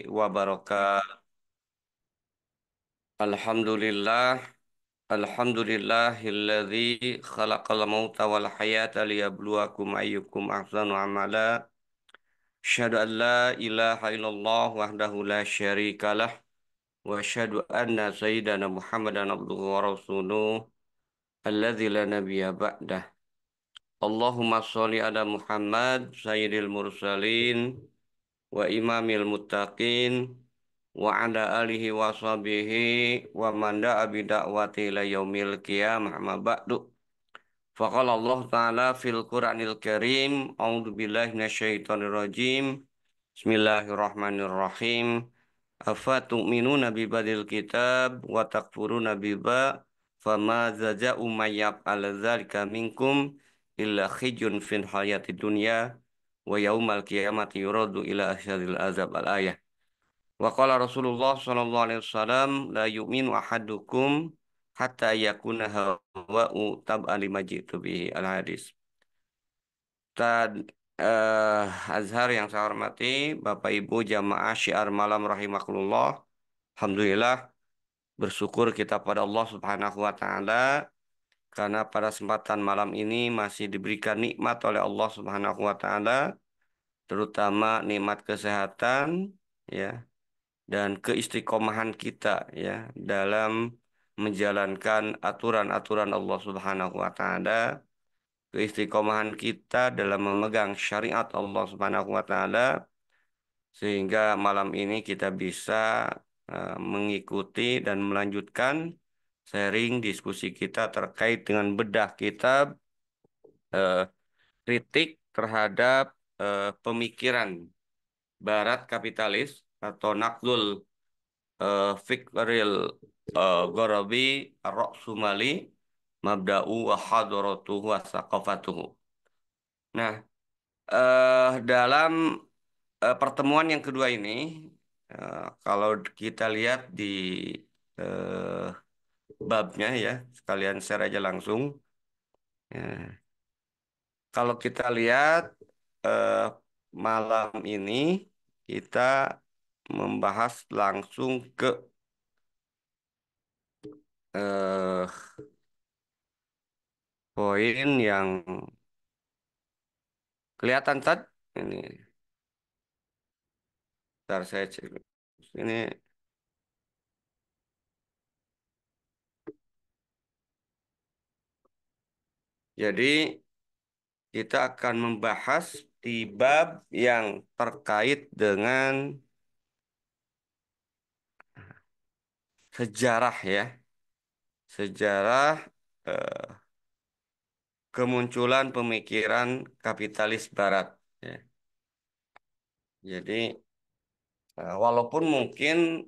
Wabarakatuh. Alhamdulillah, alhamdulillahilladzi khalaqal mauta wal hayata liyabluwakum ayyukum ahsanu amala. Asyhadu an la ilaha illallah wahdahu la syarikalah wa asyhadu anna sayyidana Muhammadan abduhu wa rasuluh alladzi la nabiyya ba'dah. Allahumma sholli ala Muhammad sayyidil mursalin wa imamil muttaqin wa ala alihi wa sahbihi wa man da'a bi da'wati ila yaumil qiyamah amma ba'du. Faqala Allah Ta'ala fil Qur'anil Karim, a'udzu billahi minasyaitonir rajim. Bismillahirrahmanirrahim. Afa tu'minuna bi badil kitab wa takfuruna bi ba fama zaja'u mayyab ala dzalika minkum illa khizyun fil hayati dunya wa yaumal qiyamati yuradu ila asyadil azab al-ayah. Wa qala Rasulullah sallallahu alaihi wasallam la yu'minu ahadukum hatta yakuna hawa'u tab'a lima jitu bihi al-hadis. Tad Azhar yang saya hormati, Bapak Ibu jamaah syiar malam rahimakumullah. Alhamdulillah bersyukur kita pada Allah Subhanahu wa taala karena pada kesempatan malam ini masih diberikan nikmat oleh Allah Subhanahu wa taala, terutama nikmat kesehatan, ya, dan keistiqomahan kita, ya, dalam menjalankan aturan-aturan Allah Subhanahu wa taala, keistiqomahan kita dalam memegang syariat Allah Subhanahu wa taala sehingga malam ini kita bisa mengikuti dan melanjutkan sharing diskusi kita terkait dengan bedah kitab eh, kritik terhadap pemikiran Barat kapitalis atau Naqdul Fikril Gharabi Ar-Ra'sumali Mabda'u wa Hadaratuhu wa Saqafatuhu. Nah, dalam pertemuan yang kedua ini, kalau kita lihat di eh, babnya, ya, sekalian share aja langsung. Ya, kalau kita lihat eh, malam ini kita membahas langsung ke eh, poin yang kelihatan tadi ini. Ntar saya cek ini. Jadi kita akan membahas di bab yang terkait dengan sejarah, ya, sejarah eh, kemunculan pemikiran kapitalis Barat. Ya. Jadi walaupun mungkin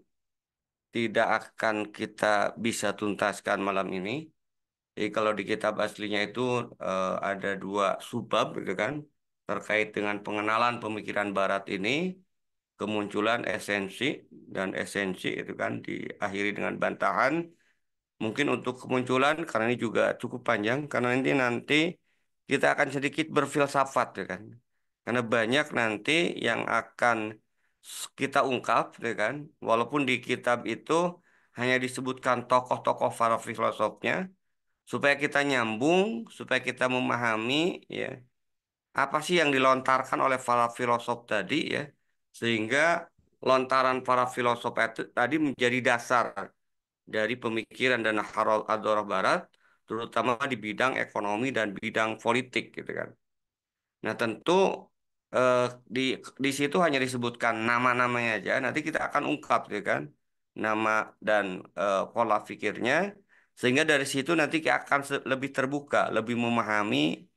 tidak akan kita bisa tuntaskan malam ini. Jadi kalau di kitab aslinya itu ada dua subbab, gitu kan, terkait dengan pengenalan pemikiran Barat ini, kemunculan esensi dan esensi, itu kan diakhiri dengan bantahan. Mungkin untuk kemunculan karena ini juga cukup panjang karena nanti kita akan sedikit berfilsafat, ya kan. Karena banyak nanti yang akan kita ungkap, ya kan. Walaupun di kitab itu hanya disebutkan tokoh-tokoh para filosofnya supaya kita nyambung, supaya kita memahami, ya, apa sih yang dilontarkan oleh para filosof tadi, ya, sehingga lontaran para filosof itu tadi menjadi dasar dari pemikiran dan hadarah Barat, terutama di bidang ekonomi dan bidang politik, gitu kan. Nah, tentu eh, di di situ hanya disebutkan nama-namanya aja. Nanti kita akan ungkap, gitu kan, nama dan pola pikirnya, sehingga dari situ nanti kita akan lebih terbuka, lebih memahami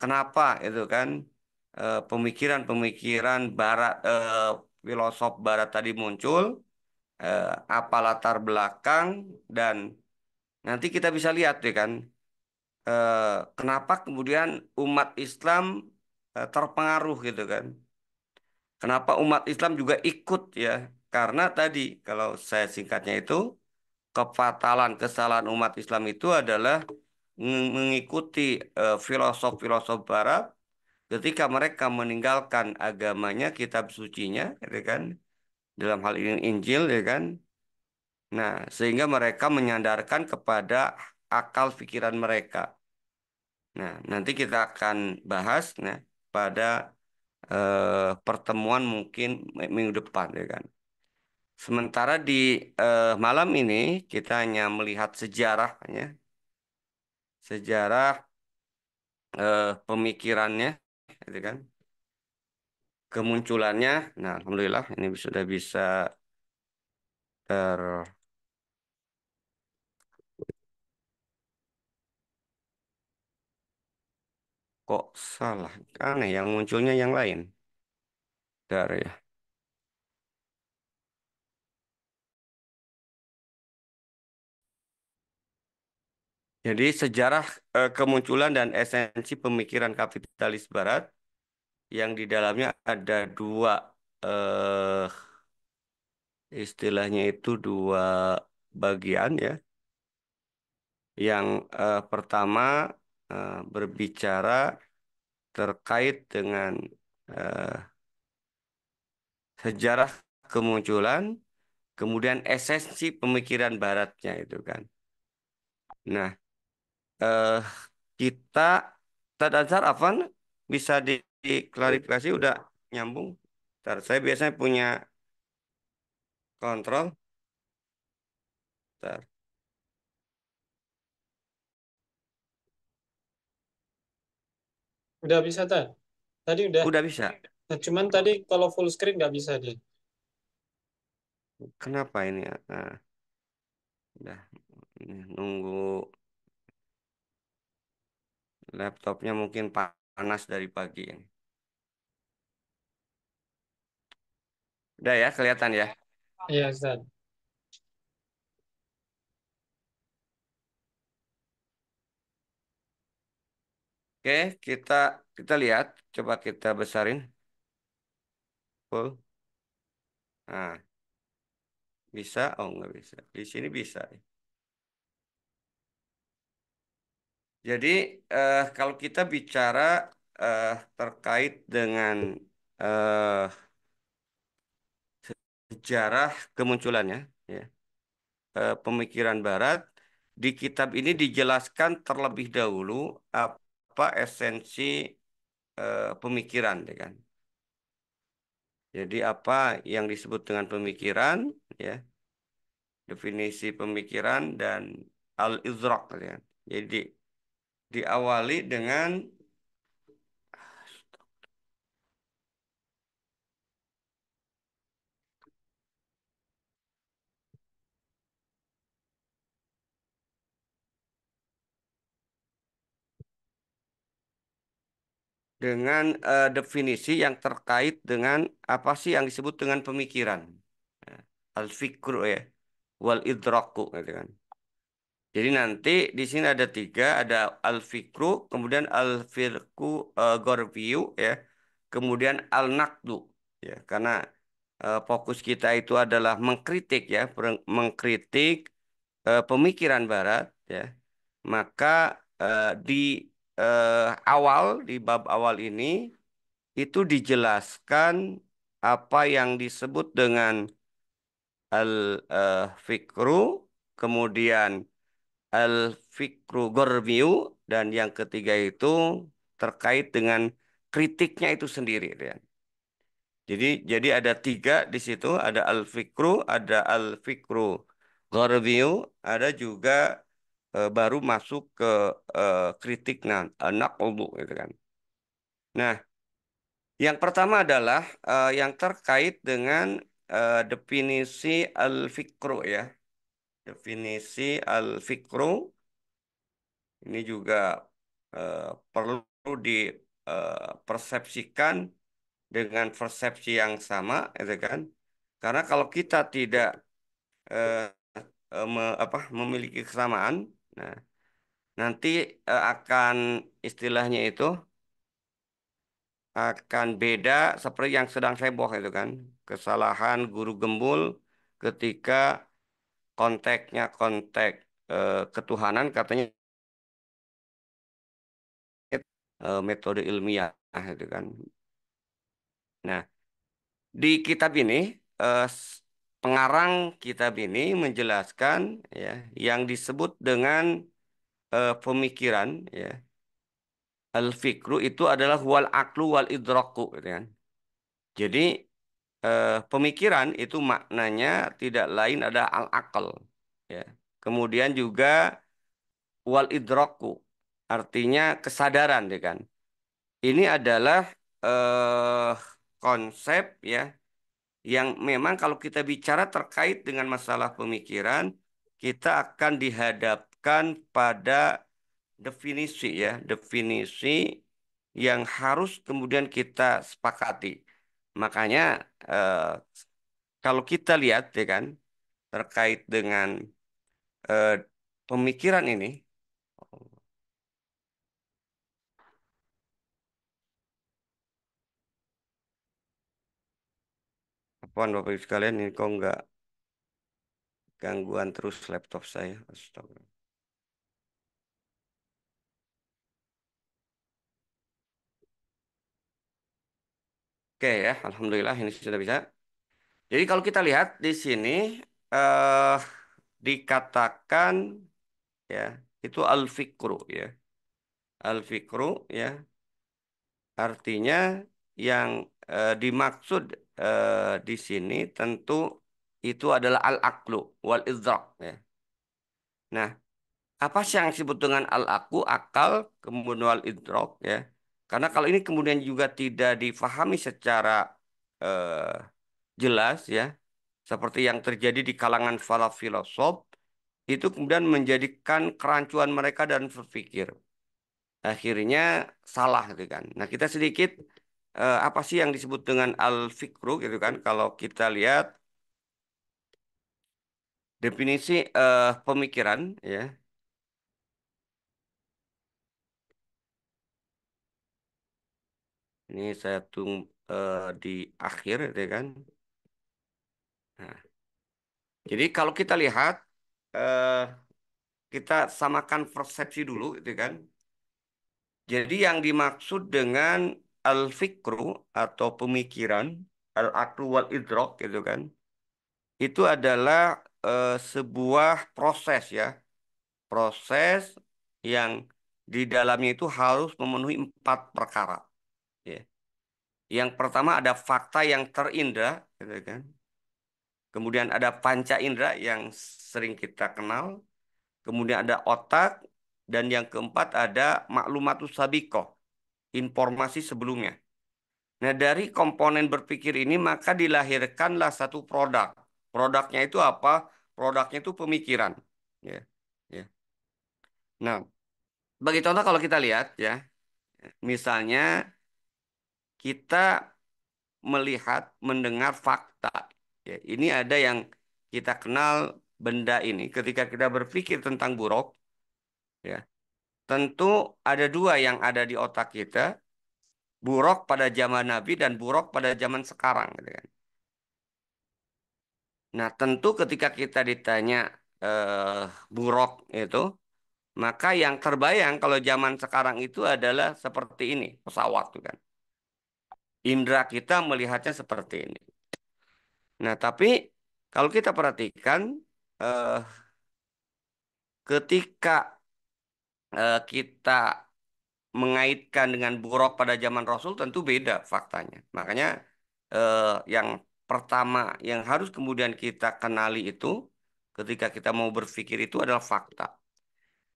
kenapa itu kan pemikiran-pemikiran Barat, filosof Barat tadi muncul, eh, apa latar belakang, dan nanti kita bisa lihat, ya kan, kenapa kemudian umat Islam terpengaruh, gitu kan. Kenapa umat Islam juga ikut, ya. Karena tadi kalau saya singkatnya itu, kefatalan kesalahan umat Islam itu adalah mengikuti filosof-filosof Barat ketika mereka meninggalkan agamanya, kitab sucinya, gitu kan, dalam hal ini Injil ya kan. Nah, sehingga mereka menyandarkan kepada akal pikiran mereka. Nah, nanti kita akan bahas nah pada pertemuan mungkin minggu depan ya kan. Sementara di malam ini kita hanya melihat sejarahnya, sejarah pemikirannya, gitu kan, kemunculannya. Nah, alhamdulillah ini sudah bisa ter kok salah, aneh yang munculnya yang lain. Dari ya. Jadi sejarah kemunculan dan esensi pemikiran kapitalis Barat yang di dalamnya ada dua eh, istilahnya itu dua bagian ya. Yang pertama berbicara terkait dengan eh, sejarah kemunculan, kemudian esensi pemikiran Baratnya itu kan. Nah, eh, kita Tadazar Afan bisa diklarifikasi udah nyambung. Ntar, saya biasanya punya kontrol. Ntar. Udah bisa tak? Tadi udah. Udah bisa. Nah, cuman tadi kalau full screen nggak bisa dia. Kenapa ini ya? Nah, udah. Ini nunggu laptopnya mungkin panas dari pagi ini. Udah ya, kelihatan ya. Iya, Ustaz. Oke, kita kita lihat. Coba kita besarin full. Nah, bisa? Oh, nggak bisa. Di sini bisa. Jadi, kalau kita bicara terkait dengan eh, sejarah kemunculannya, ya, pemikiran Barat, di kitab ini dijelaskan terlebih dahulu apa esensi pemikiran, ya kan? Jadi apa yang disebut dengan pemikiran, ya, definisi pemikiran dan al-izraq, ya kan? Jadi diawali dengan definisi yang terkait dengan apa sih yang disebut dengan pemikiran. Ya, al-fikru ya, wal idraku gitu kan. Jadi nanti di sini ada tiga, ada al-fikru, kemudian al-firku gorviyu ya, kemudian al-nakdu ya, karena fokus kita itu adalah mengkritik ya, mengkritik pemikiran Barat ya, maka di awal di bab awal ini itu dijelaskan apa yang disebut dengan al-fikru, kemudian al-fikru gormiu, dan yang ketiga itu terkait dengan kritiknya itu sendiri. Ya. Jadi ada tiga di situ, ada al-fikru, ada al-fikru gormiu, ada juga baru masuk ke kritik nah, naqdu gitu kan. Nah, yang pertama adalah yang terkait dengan definisi al-fikru ya. Definisi al-fikru ini juga eh, perlu dipersepsikan dengan persepsi yang sama, gitu kan? Karena kalau kita tidak eh, memiliki kesamaan, nah nanti akan istilahnya itu akan beda seperti yang sedang heboh itu kan. Kesalahan guru gembul ketika konteksnya konteks ketuhanan katanya metode ilmiah itu kan. Nah, di kitab ini pengarang kitab ini menjelaskan ya yang disebut dengan pemikiran ya. Al-fikru itu adalah wal aklu wal idraku gitu kan. Jadi pemikiran itu maknanya tidak lain ada al-akal ya. Kemudian juga wal idraku artinya kesadaran ya kan. Ini adalah eh konsep ya yang memang kalau kita bicara terkait dengan masalah pemikiran, kita akan dihadapkan pada definisi ya, definisi yang harus kemudian kita sepakati. Makanya eh, kalau kita lihat ya kan terkait dengan eh, pemikiran ini, apaan Bapak Ibu sekalian ini kok nggak gangguan terus laptop saya. Astaga. Oke ya, Alhamdulillah ini sudah bisa. Jadi kalau kita lihat di sini eh dikatakan ya itu al-fikru ya. Al-fikru ya artinya yang dimaksud di sini tentu itu adalah al-aqlu wal idrak ya. Nah, apa sih yang disebut dengan al-aqlu, akal, kemudian wal idrak ya? Karena kalau ini kemudian juga tidak difahami secara eh, jelas ya, seperti yang terjadi di kalangan para filosof, itu kemudian menjadikan kerancuan mereka dan berpikir. Akhirnya salah gitu kan. Nah, kita sedikit apa sih yang disebut dengan al-fikru gitu kan? Kalau kita lihat definisi pemikiran ya. Ini saya tunggu di akhir gitu kan. Nah, jadi kalau kita lihat eh, kita samakan persepsi dulu gitu kan. Jadi yang dimaksud dengan al-fikru atau pemikiran, al-aqlu wal idrok gitu kan. Itu adalah sebuah proses ya, proses yang di dalamnya itu harus memenuhi 4 perkara. Ya. Yang pertama ada fakta yang terindra, gitu kan. Kemudian ada panca indera yang sering kita kenal. Kemudian ada otak. Dan yang keempat ada maklumatus sabikoh, informasi sebelumnya. Nah, dari komponen berpikir ini maka dilahirkanlah satu produk. Produknya itu apa? Produknya itu pemikiran. Ya. Ya. Nah, bagi contoh kalau kita lihat ya, misalnya kita melihat, mendengar fakta. Ya, ini ada yang kita kenal benda ini ketika kita berpikir tentang buruk, ya. Tentu ada dua yang ada di otak kita, buruk pada zaman Nabi dan buruk pada zaman sekarang, gitu kan. Nah, tentu ketika kita ditanya eh, buruk itu, maka yang terbayang kalau zaman sekarang itu adalah seperti ini, pesawat, tuh kan. Indra kita melihatnya seperti ini. Nah, tapi kalau kita perhatikan, eh, ketika kita mengaitkan dengan buruk pada zaman Rasul, tentu beda faktanya. Makanya eh, yang pertama yang harus kemudian kita kenali itu, ketika kita mau berpikir itu adalah fakta.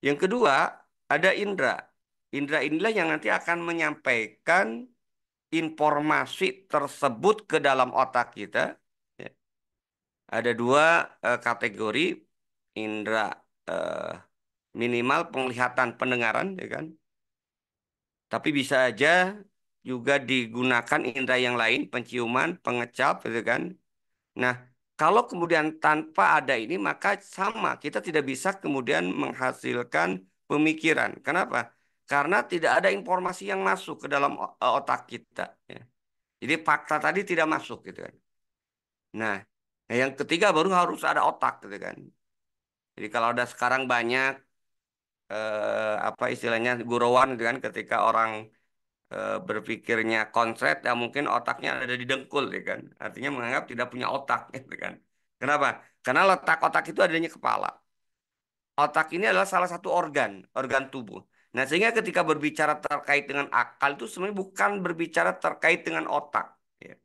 Yang kedua, ada indera. Indera inilah yang nanti akan menyampaikan informasi tersebut ke dalam otak kita. Ya. Ada dua kategori indera eh, minimal penglihatan, pendengaran, ya kan? Tapi bisa aja juga digunakan indera yang lain, penciuman, pengecap, gitu kan? Nah, kalau kemudian tanpa ada ini, maka sama, kita tidak bisa kemudian menghasilkan pemikiran. Kenapa? Karena tidak ada informasi yang masuk ke dalam otak kita. Ya. Jadi fakta tadi tidak masuk, gitu kan? Nah, yang ketiga baru harus ada otak, gitu kan? Jadi kalau ada sekarang banyak apa istilahnya gurauan gitu kan ketika orang berpikirnya konslet, ya mungkin otaknya ada di dengkul, ya kan. Artinya menganggap tidak punya otak, gitu kan. Kenapa? Karena letak otak itu adanya kepala. Otak ini adalah salah satu organ tubuh. Nah, sehingga ketika berbicara terkait dengan akal itu sebenarnya bukan berbicara terkait dengan otak. Ya.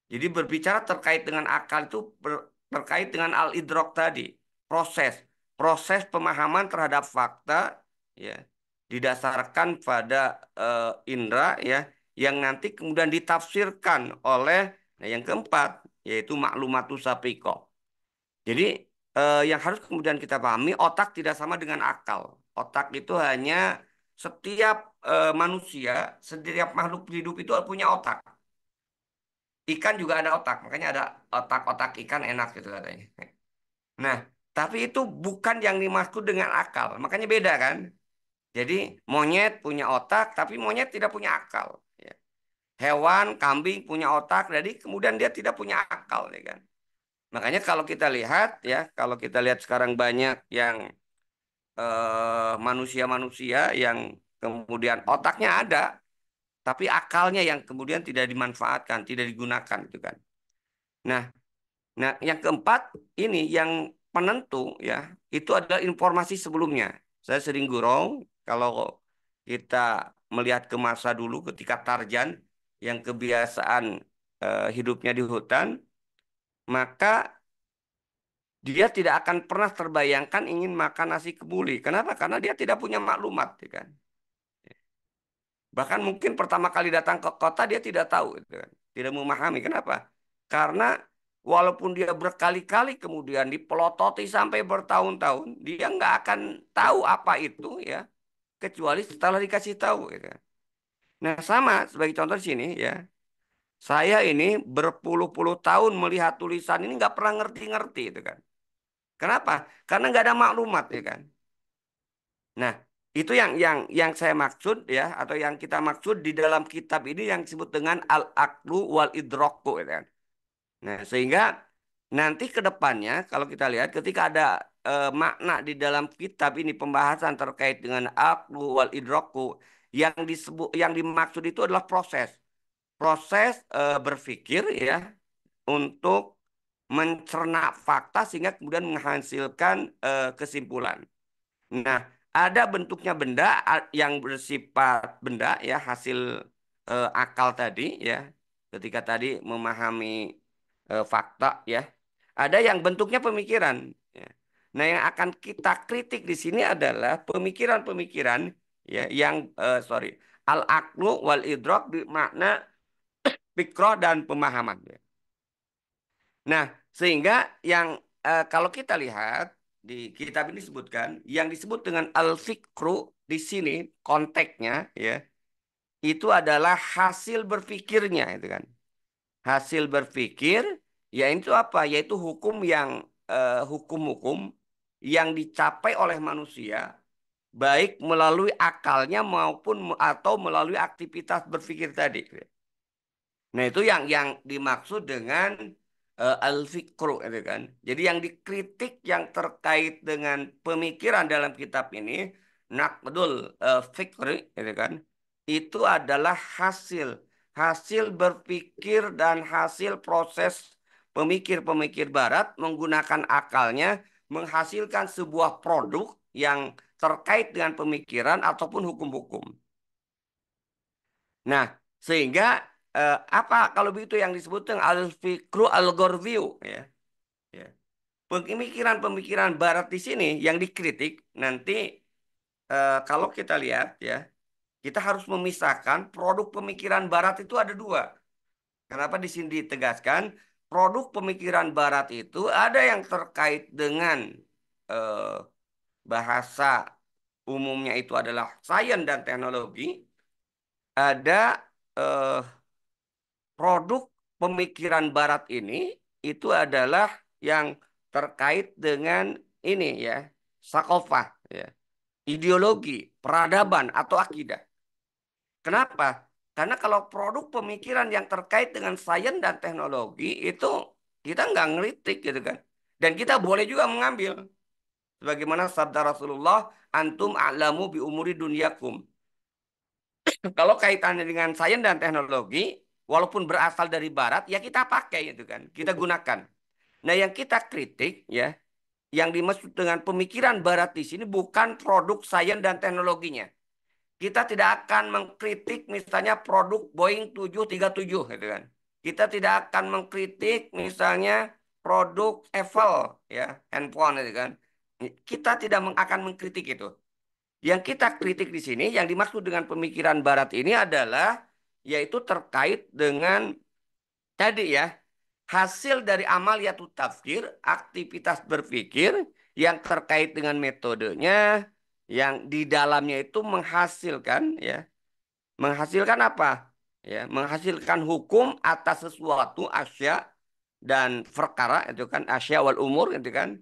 Jadi berbicara terkait dengan akal itu terkait dengan al-idrok tadi, proses, proses pemahaman terhadap fakta, ya, didasarkan pada indera, ya, yang nanti kemudian ditafsirkan oleh, nah, yang keempat, yaitu maklumatus sapiqah. Jadi yang harus kemudian kita pahami, otak tidak sama dengan akal. Otak itu hanya setiap manusia, setiap makhluk hidup itu punya otak. Ikan juga ada otak, makanya ada otak-otak ikan enak gitu katanya. Nah, tapi itu bukan yang dimaksud dengan akal, makanya beda kan. Jadi monyet punya otak, tapi monyet tidak punya akal. Ya. Hewan, kambing punya otak, jadi kemudian dia tidak punya akal, ya kan. Makanya kalau kita lihat ya, kalau kita lihat sekarang banyak yang manusia-manusia yang kemudian otaknya ada, tapi akalnya yang kemudian tidak dimanfaatkan, tidak digunakan gitu kan. Nah, nah yang keempat ini yang penentu ya, itu adalah informasi sebelumnya. Saya sering gurau kalau kita melihat ke masa dulu ketika Tarjan yang kebiasaan hidupnya di hutan, maka dia tidak akan pernah terbayangkan ingin makan nasi kebuli. Kenapa? Karena dia tidak punya maklumat, ya kan? Bahkan mungkin pertama kali datang ke kota dia tidak tahu, gitu kan? Tidak memahami. Kenapa? Karena walaupun dia berkali-kali kemudian dipelototi sampai bertahun-tahun, dia nggak akan tahu apa itu, ya, kecuali setelah dikasih tahu, gitu kan. Nah, sama sebagai contoh di sini, ya. Saya ini berpuluh-puluh tahun melihat tulisan ini nggak pernah ngerti-ngerti, itu kan. Kenapa? Karena nggak ada maklumat, ya kan. Nah, itu yang saya maksud, ya, atau yang kita maksud di dalam kitab ini yang disebut dengan al-aqlu wal idroku, ya kan. Nah, sehingga nanti ke depannya kalau kita lihat ketika ada makna di dalam kitab ini pembahasan terkait dengan aqlu wal idroku, yang disebut yang dimaksud itu adalah proses. Proses berpikir, ya, untuk mencerna fakta sehingga kemudian menghasilkan kesimpulan. Nah, ada bentuknya benda yang bersifat benda, ya, hasil akal tadi, ya. Ketika tadi memahami fakta, ya. Ada yang bentuknya pemikiran, ya. Nah, yang akan kita kritik di sini adalah pemikiran-pemikiran, ya, yang sorry, al-aqlu wal idrak makna fikroh dan pemahaman, ya. Nah, sehingga yang kalau kita lihat di kitab ini disebutkan, yang disebut dengan al-fikru di sini konteksnya, ya, itu adalah hasil berpikirnya itu kan. Hasil berpikir, ya itu apa? Yaitu hukum-hukum yang dicapai oleh manusia baik melalui akalnya maupun atau melalui aktivitas berpikir tadi. Nah, itu yang dimaksud dengan al-fikru, itu kan. Jadi yang dikritik yang terkait dengan pemikiran dalam kitab ini, naqdul fikri, itu kan. Itu adalah hasil hasil berpikir dan hasil proses pemikir-pemikir barat menggunakan akalnya menghasilkan sebuah produk yang terkait dengan pemikiran ataupun hukum-hukum. Nah, sehingga apa kalau begitu yang disebut dengan al-fikru al-ghorziyu, ya. Ya. Pemikiran-pemikiran barat di sini yang dikritik nanti kalau kita lihat, ya, kita harus memisahkan produk pemikiran barat itu ada dua. Kenapa di sini ditegaskan produk pemikiran barat itu ada yang terkait dengan eh, bahasa umumnya itu adalah sains dan teknologi, ada eh, produk pemikiran barat ini itu adalah yang terkait dengan ini, ya, sakofah, ya, ideologi, peradaban atau akidah. Kenapa? Karena kalau produk pemikiran yang terkait dengan sains dan teknologi itu kita nggak ngelitik, gitu kan. Dan kita boleh juga mengambil. Sebagaimana sabda Rasulullah, antum a'lamu bi umuri dunyakum. Kalau kaitannya dengan sains dan teknologi, walaupun berasal dari barat, ya kita pakai itu kan, kita gunakan. Nah, yang kita kritik ya, yang dimaksud dengan pemikiran barat di sini bukan produk sains dan teknologinya. Kita tidak akan mengkritik misalnya produk Boeing 737 gitu kan. Kita tidak akan mengkritik misalnya produk Apple ya, handphone gitu kan. Kita tidak akan mengkritik itu. Yang kita kritik di sini, yang dimaksud dengan pemikiran barat ini adalah yaitu terkait dengan tadi ya, hasil dari amaliyatut tafkir, aktivitas berpikir yang terkait dengan metodenya, yang di dalamnya itu menghasilkan ya, menghasilkan apa? Ya, menghasilkan hukum atas sesuatu asya dan perkara itu kan asya wal umur itu kan,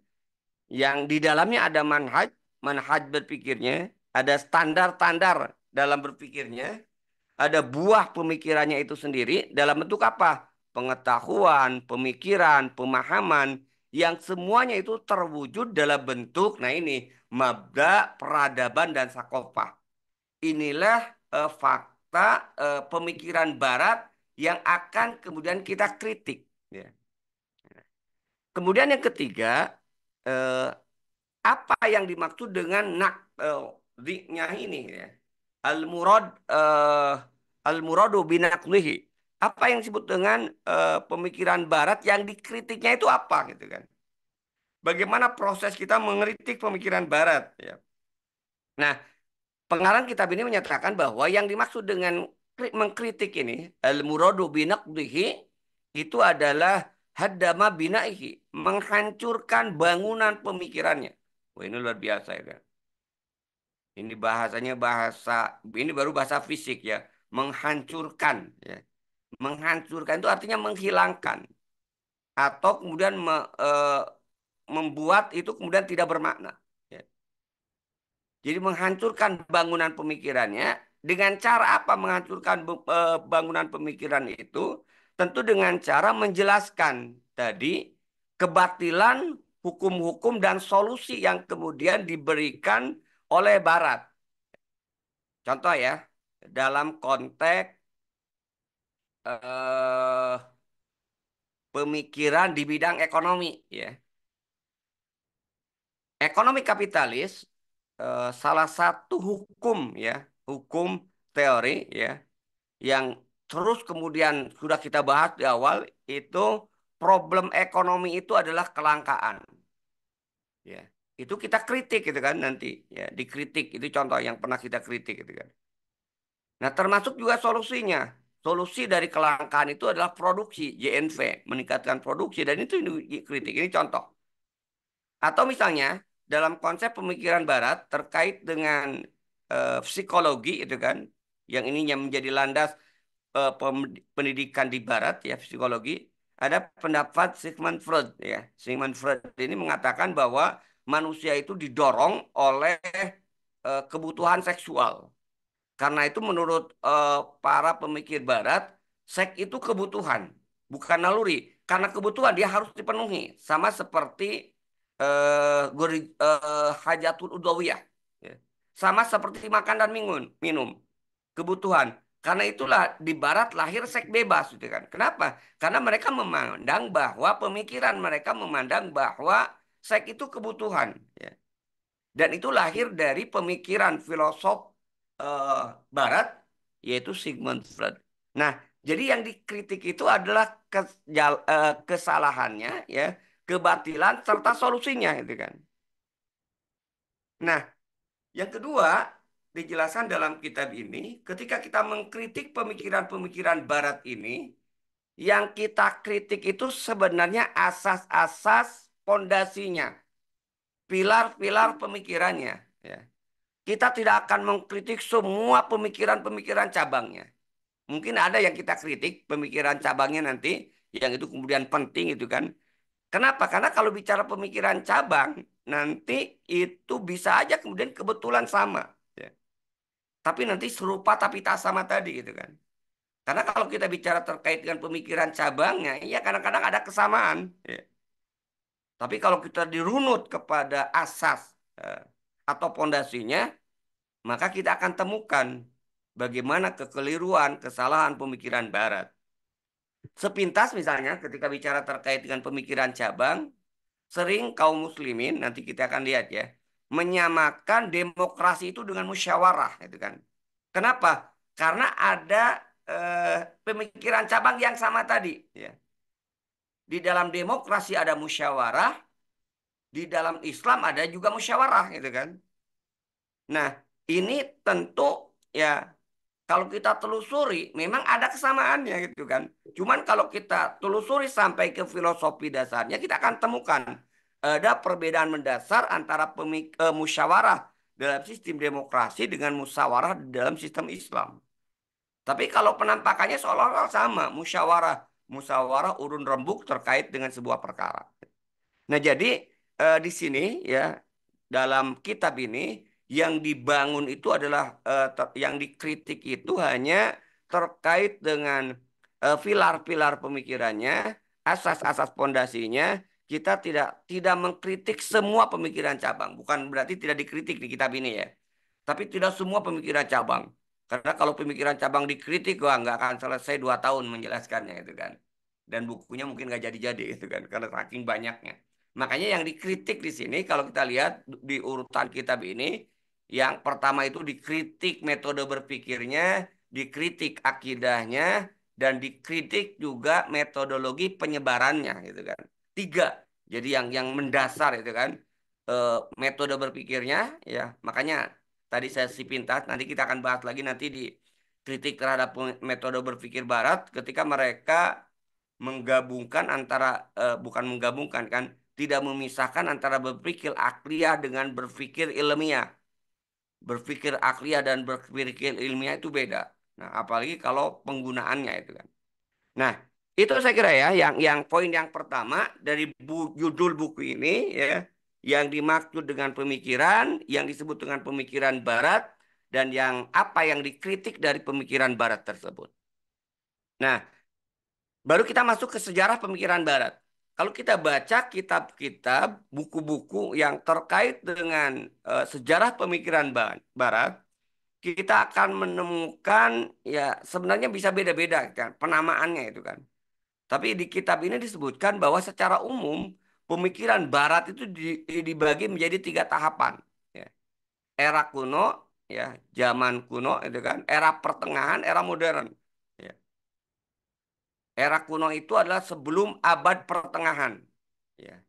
yang di dalamnya ada manhaj, manhaj berpikirnya, ada standar-standar dalam berpikirnya, ada buah pemikirannya itu sendiri dalam bentuk apa? Pengetahuan, pemikiran, pemahaman yang semuanya itu terwujud dalam bentuk, nah ini, mabda, peradaban, dan sakofah. Inilah fakta pemikiran Barat yang akan kemudian kita kritik. Ya. Kemudian yang ketiga, eh, apa yang dimaksud dengan nakdinya ini ya? Al-murad eh, al-muradu binaqlihi. Apa yang disebut dengan pemikiran barat yang dikritiknya itu apa gitu kan? Bagaimana proses kita mengkritik pemikiran barat ya? Nah, pengarang kitab ini menyatakan bahwa yang dimaksud dengan mengkritik ini al-muradu binaqdihi itu adalah haddama binaihi, menghancurkan bangunan pemikirannya. Wah, ini luar biasa ya kan? Ini bahasanya bahasa, ini baru bahasa fisik ya. Menghancurkan ya. Menghancurkan itu artinya menghilangkan atau kemudian membuat itu kemudian tidak bermakna. Ya. Jadi menghancurkan bangunan pemikirannya dengan cara apa menghancurkan bangunan pemikiran itu? Tentu dengan cara menjelaskan tadi kebatilan hukum-hukum dan solusi yang kemudian diberikan oleh Barat. Contoh ya, dalam konteks eh, pemikiran di bidang ekonomi ya. Ekonomi kapitalis salah satu hukum ya, hukum teori ya yang terus kemudian sudah kita bahas di awal itu problem ekonomi itu adalah kelangkaan ya. Itu kita kritik gitu kan nanti ya, dikritik itu contoh yang pernah kita kritik gitu kan. Nah, termasuk juga solusinya. Solusi dari kelangkaan itu adalah produksi, JNV, meningkatkan produksi dan itu dikritik. Ini contoh. Atau misalnya dalam konsep pemikiran Barat terkait dengan psikologi itu kan, yang ininya menjadi landas pendidikan di Barat ya psikologi, ada pendapat Sigmund Freud ya. Sigmund Freud ini mengatakan bahwa manusia itu didorong oleh kebutuhan seksual. Karena itu menurut para pemikir Barat, seks itu kebutuhan, bukan naluri. Karena kebutuhan dia harus dipenuhi, sama seperti hajatul udawiyah. Ya. Sama seperti makan dan minum, kebutuhan. Karena itulah di Barat lahir seks bebas, gitu kan? Kenapa? Karena mereka memandang bahwa pemikiran mereka memandang bahwa seks itu kebutuhan. Ya. Dan itu lahir dari pemikiran filosof eh, Barat, yaitu Sigmund Freud. Nah, jadi yang dikritik itu adalah kesalahannya, ya, kebatilan serta solusinya, itu kan. Nah, yang kedua dijelaskan dalam kitab ini, ketika kita mengkritik pemikiran-pemikiran Barat ini, yang kita kritik itu sebenarnya asas-asas pondasinya, pilar-pilar pemikirannya. Ya. Kita tidak akan mengkritik semua pemikiran-pemikiran cabangnya. Mungkin ada yang kita kritik pemikiran cabangnya nanti, yang itu kemudian penting itu kan. Kenapa? Karena kalau bicara pemikiran cabang, nanti itu bisa aja kemudian kebetulan sama. Ya. Tapi nanti serupa tapi tak sama tadi gitu kan. Karena kalau kita bicara terkait dengan pemikiran cabangnya, ya kadang-kadang ada kesamaan. Ya. Tapi kalau kita dirunut kepada asas atau pondasinya, maka kita akan temukan. bagaimana kekeliruan, kesalahan pemikiran Barat. Sepintas misalnya ketika bicara terkait dengan pemikiran cabang, sering kaum muslimin, nanti kita akan lihat ya, menyamakan demokrasi itu dengan musyawarah, gitu kan. Kenapa? Karena ada pemikiran cabang yang sama tadi, ya. Di dalam demokrasi ada musyawarah, di dalam Islam ada juga musyawarah, gitu kan. Nah, ini tentu ya kalau kita telusuri memang ada kesamaannya gitu kan. Cuman kalau kita telusuri sampai ke filosofi dasarnya kita akan temukan ada perbedaan mendasar antara musyawarah dalam sistem demokrasi dengan musyawarah dalam sistem Islam. Tapi kalau penampakannya seolah-olah sama, musyawarah, musyawarah urun rembuk terkait dengan sebuah perkara. Nah, jadi di sini ya dalam kitab ini yang dibangun itu adalah yang dikritik itu hanya terkait dengan pilar-pilar pemikirannya, asas-asas pondasinya. Kita tidak mengkritik semua pemikiran cabang. Bukan berarti tidak dikritik di kitab ini ya. Tapi tidak semua pemikiran cabang. Karena kalau pemikiran cabang dikritik, wah nggak akan selesai 2 tahun menjelaskannya itu kan. Dan bukunya mungkin nggak jadi-jadi itu kan, karena saking banyaknya. Makanya yang dikritik di sini kalau kita lihat di urutan kitab ini, yang pertama itu dikritik metode berpikirnya, dikritik akidahnya, dan dikritik juga metodologi penyebarannya gitu kan. Tiga. Jadi yang mendasar itu kan eh, metode berpikirnya ya. Makanya tadi saya pintas, nanti kita akan bahas lagi nanti di kritik terhadap metode berpikir Barat ketika mereka menggabungkan antara bukan menggabungkan kan, tidak memisahkan antara berpikir akliyah dengan berpikir ilmiah. Berpikir akliyah dan berpikir ilmiah itu beda. Nah, apalagi kalau penggunaannya itu kan. Nah, itu saya kira ya yang poin yang pertama dari judul buku ini ya, yang dimaksud dengan pemikiran, yang disebut dengan pemikiran barat dan yang apa yang dikritik dari pemikiran barat tersebut. Nah, baru kita masuk ke sejarah pemikiran barat. Kalau kita baca kitab-kitab, buku-buku yang terkait dengan sejarah pemikiran barat, kita akan menemukan ya sebenarnya bisa beda-beda kan penamaannya itu kan. Tapi di kitab ini disebutkan bahwa secara umum pemikiran Barat itu dibagi menjadi 3 tahapan. Ya. Era kuno, ya, zaman kuno itu kan, era pertengahan, era modern. Ya. Era kuno itu adalah sebelum abad pertengahan. Ya.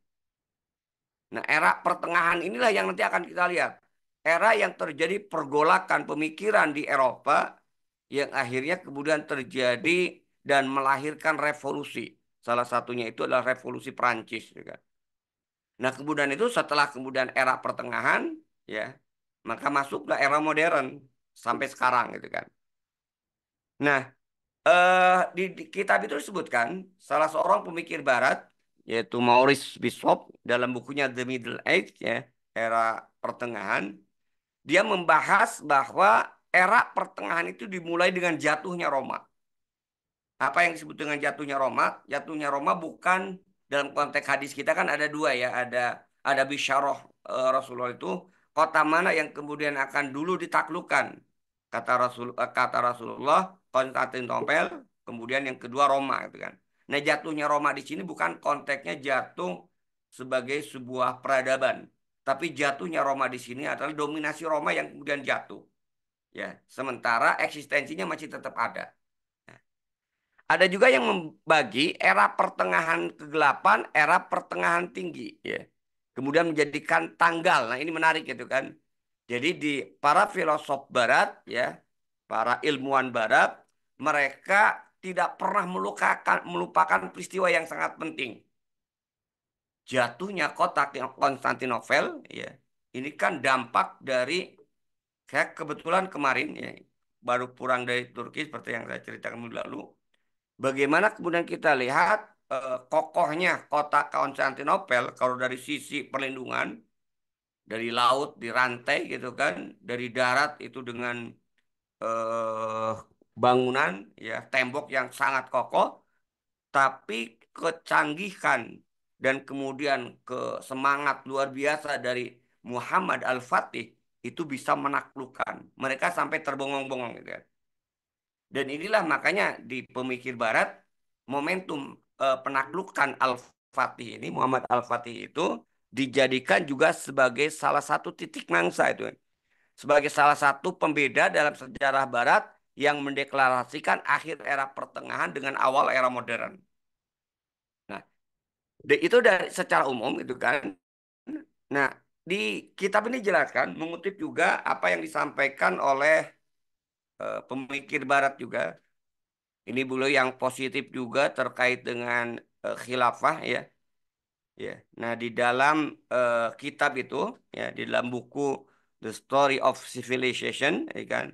Nah, era pertengahan inilah yang nanti akan kita lihat. Era yang terjadi pergolakan pemikiran di Eropa yang akhirnya kemudian terjadi dan melahirkan revolusi. Salah satunya itu adalah revolusi Prancis, ya kan. Nah, kemudian itu setelah kemudian era pertengahan, ya, maka masuklah era modern sampai sekarang, gitu kan. Nah, di kitab itu disebutkan salah seorang pemikir Barat, yaitu Maurice Bishop, dalam bukunya The Middle Age, ya, era pertengahan, dia membahas bahwa era pertengahan itu dimulai dengan jatuhnya Roma. Apa yang disebut dengan jatuhnya Roma? Jatuhnya Roma bukan dalam konteks hadis kita kan ada dua ya, ada bisyarah Rasulullah itu kota mana yang kemudian akan dulu ditaklukkan. Kata Rasulullah Konstantinopel, kemudian yang kedua Roma gitu kan. Nah, jatuhnya Roma di sini bukan konteksnya jatuh sebagai sebuah peradaban, tapi jatuhnya Roma di sini adalah dominasi Roma yang kemudian jatuh. Ya, sementara eksistensinya masih tetap ada. Ada juga yang membagi era pertengahan kegelapan, era pertengahan tinggi, ya. Kemudian menjadikan tanggal. Nah, ini menarik gitu kan. Jadi di para filosof barat, ya, para ilmuwan barat, mereka tidak pernah melupakan peristiwa yang sangat penting. Jatuhnya kota Konstantinopel, ya. Ini kan dampak dari saya kebetulan kemarin ya baru pulang dari Turki seperti yang saya ceritakan minggu lalu. Bagaimana kemudian kita lihat kokohnya kota Konstantinopel kalau dari sisi perlindungan, dari laut dirantai gitu kan, dari darat itu dengan eh, bangunan ya tembok yang sangat kokoh, tapi kecanggihan dan kemudian semangat luar biasa dari Muhammad Al-Fatih itu bisa menaklukkan. Mereka sampai terbongong-bongong gitu kan. Dan inilah makanya di pemikir Barat momentum penaklukan Al-Fatih ini, Muhammad Al-Fatih itu dijadikan juga sebagai salah satu titik mangsa itu. Sebagai salah satu pembeda dalam sejarah Barat yang mendeklarasikan akhir era pertengahan dengan awal era modern. Nah, itu dari secara umum itu kan. Nah, di kitab ini jelaskan mengutip juga apa yang disampaikan oleh pemikir Barat juga. Ini beliau yang positif juga terkait dengan khilafah ya. Ya. Nah, di dalam kitab itu ya di dalam buku The Story of Civilization ya kan,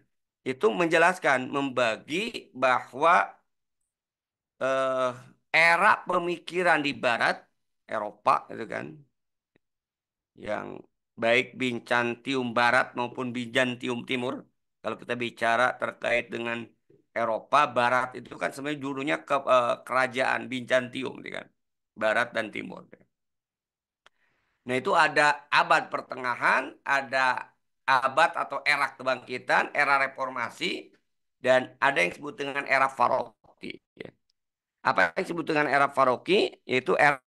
itu menjelaskan membagi bahwa eh, era pemikiran di barat Eropa itu kan yang baik Bizantium Barat maupun Bizantium Timur. Kalau kita bicara terkait dengan Eropa Barat itu kan sebenarnya dulunya kerajaan Bizantium, gitu kan, Barat dan Timur. Nah itu ada abad pertengahan, ada abad atau era kebangkitan, era reformasi, dan ada yang disebut dengan era Faroki. Ya. Apa yang disebut dengan era Faroki? Yaitu era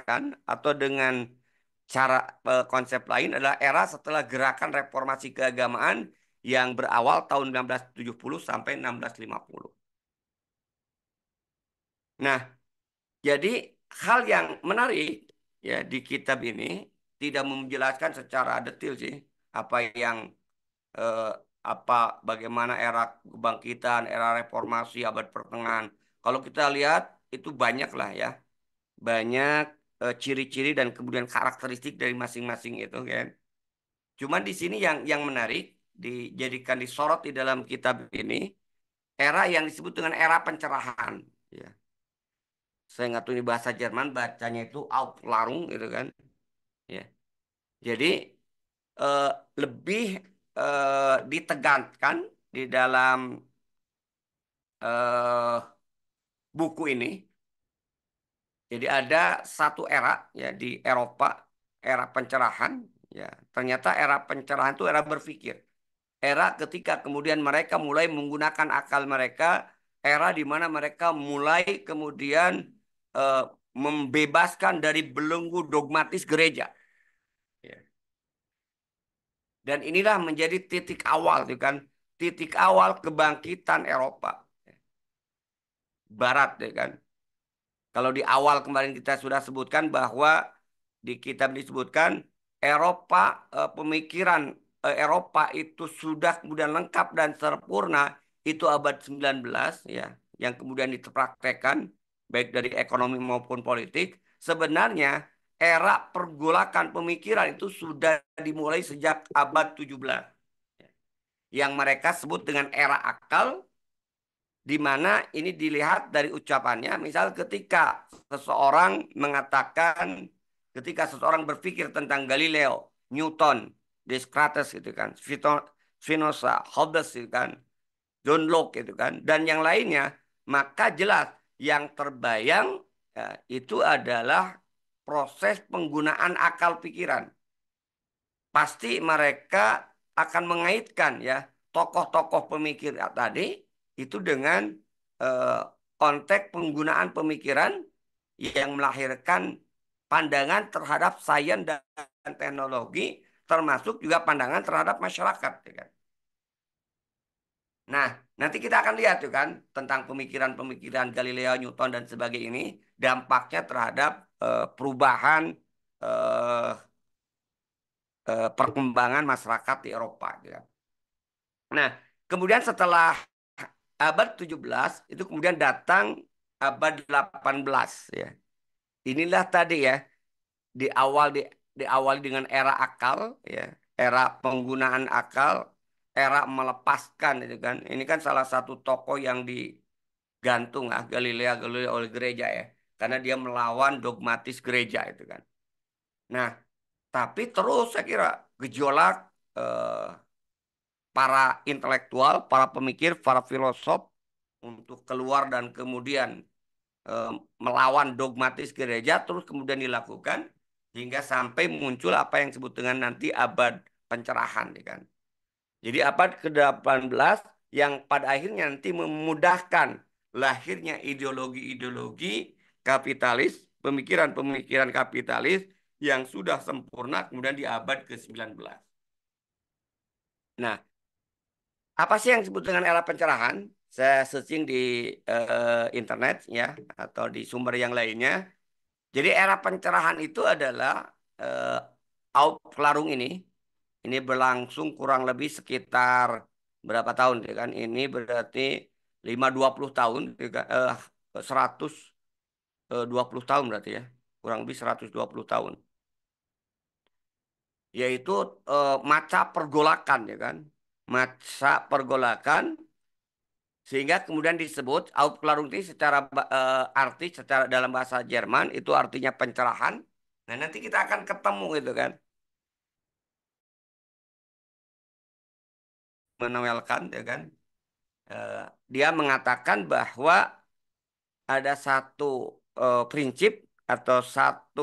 kan atau dengan cara konsep lain adalah era setelah gerakan reformasi keagamaan yang berawal tahun 1970 sampai 1650. Nah, jadi hal yang menarik ya di kitab ini tidak menjelaskan secara detail sih apa yang eh, apa bagaimana era kebangkitan, era reformasi abad pertengahan. Kalau kita lihat itu banyak lah ya, banyak ciri-ciri dan kemudian karakteristik dari masing-masing itu kan. Cuman di sini yang menarik dijadikan disorot di dalam kitab ini era yang disebut dengan era pencerahan. Ya. Saya nggak tahu ini bahasa Jerman, bacanya itu Aufklärung gitu kan. Ya. Jadi eh, lebih ditekankan di dalam eh, buku ini. Jadi ada satu era ya di Eropa, era pencerahan. Ya, ternyata era pencerahan itu era berpikir. Era ketika kemudian mereka mulai menggunakan akal mereka, era di mana mereka mulai kemudian eh, membebaskan dari belenggu dogmatis gereja. Ya. Dan inilah menjadi titik awal, tuh kan, titik awal kebangkitan Eropa Barat, ya kan. Kalau di awal kemarin kita sudah sebutkan bahwa di kitab disebutkan Eropa pemikiran Eropa itu sudah kemudian lengkap dan sempurna itu abad 19 ya yang kemudian dipraktekkan baik dari ekonomi maupun politik. Sebenarnya era pergolakan pemikiran itu sudah dimulai sejak abad 17 yang mereka sebut dengan era akal, di mana ini dilihat dari ucapannya. Misal seseorang mengatakan, ketika seseorang berpikir tentang Galileo, Newton, Descartes gitu kan, Spinoza, Hobbes gitu kan, John Locke gitu kan, dan yang lainnya, maka jelas yang terbayang ya, itu adalah proses penggunaan akal pikiran. Pasti mereka akan mengaitkan ya tokoh-tokoh pemikir tadi itu dengan eh, konteks penggunaan pemikiran yang melahirkan pandangan terhadap sains dan teknologi, termasuk juga pandangan terhadap masyarakat. Ya kan? Nah, nanti kita akan lihat tuh kan tentang pemikiran-pemikiran Galileo, Newton dan sebagainya ini dampaknya terhadap perubahan eh, perkembangan masyarakat di Eropa. Gitu kan. Nah, kemudian setelah abad 17 itu kemudian datang abad 18 ya. Inilah tadi ya di awal diawali dengan era akal ya, era penggunaan akal, era melepaskan itu kan. Ini kan salah satu tokoh yang digantung Galileo oleh gereja ya. Karena dia melawan dogmatis gereja itu kan. Nah, tapi terus saya kira gejolak eh, para intelektual, para pemikir, para filosof untuk keluar dan kemudian eh, melawan dogmatis gereja terus kemudian dilakukan hingga sampai muncul apa yang disebut dengan nanti abad pencerahan ya kan. Jadi abad ke-18 yang pada akhirnya nanti memudahkan lahirnya ideologi-ideologi kapitalis, pemikiran-pemikiran kapitalis yang sudah sempurna kemudian di abad ke-19. Nah, apa sih yang disebut dengan era pencerahan? Saya searching di internet ya atau di sumber yang lainnya. Jadi era pencerahan itu adalah eh, Aufklärung ini berlangsung kurang lebih sekitar berapa tahun ya kan? Ini berarti 520 tahun, 120 tahun berarti ya. Kurang lebih 120 tahun. Yaitu masa pergolakan ya kan. Masa pergolakan sehingga kemudian disebut Aufklärung ini secara arti secara dalam bahasa Jerman itu artinya pencerahan. Nah, nanti kita akan ketemu gitu kan. Menawelkan ya kan. Eh, Dia mengatakan bahwa ada satu prinsip atau satu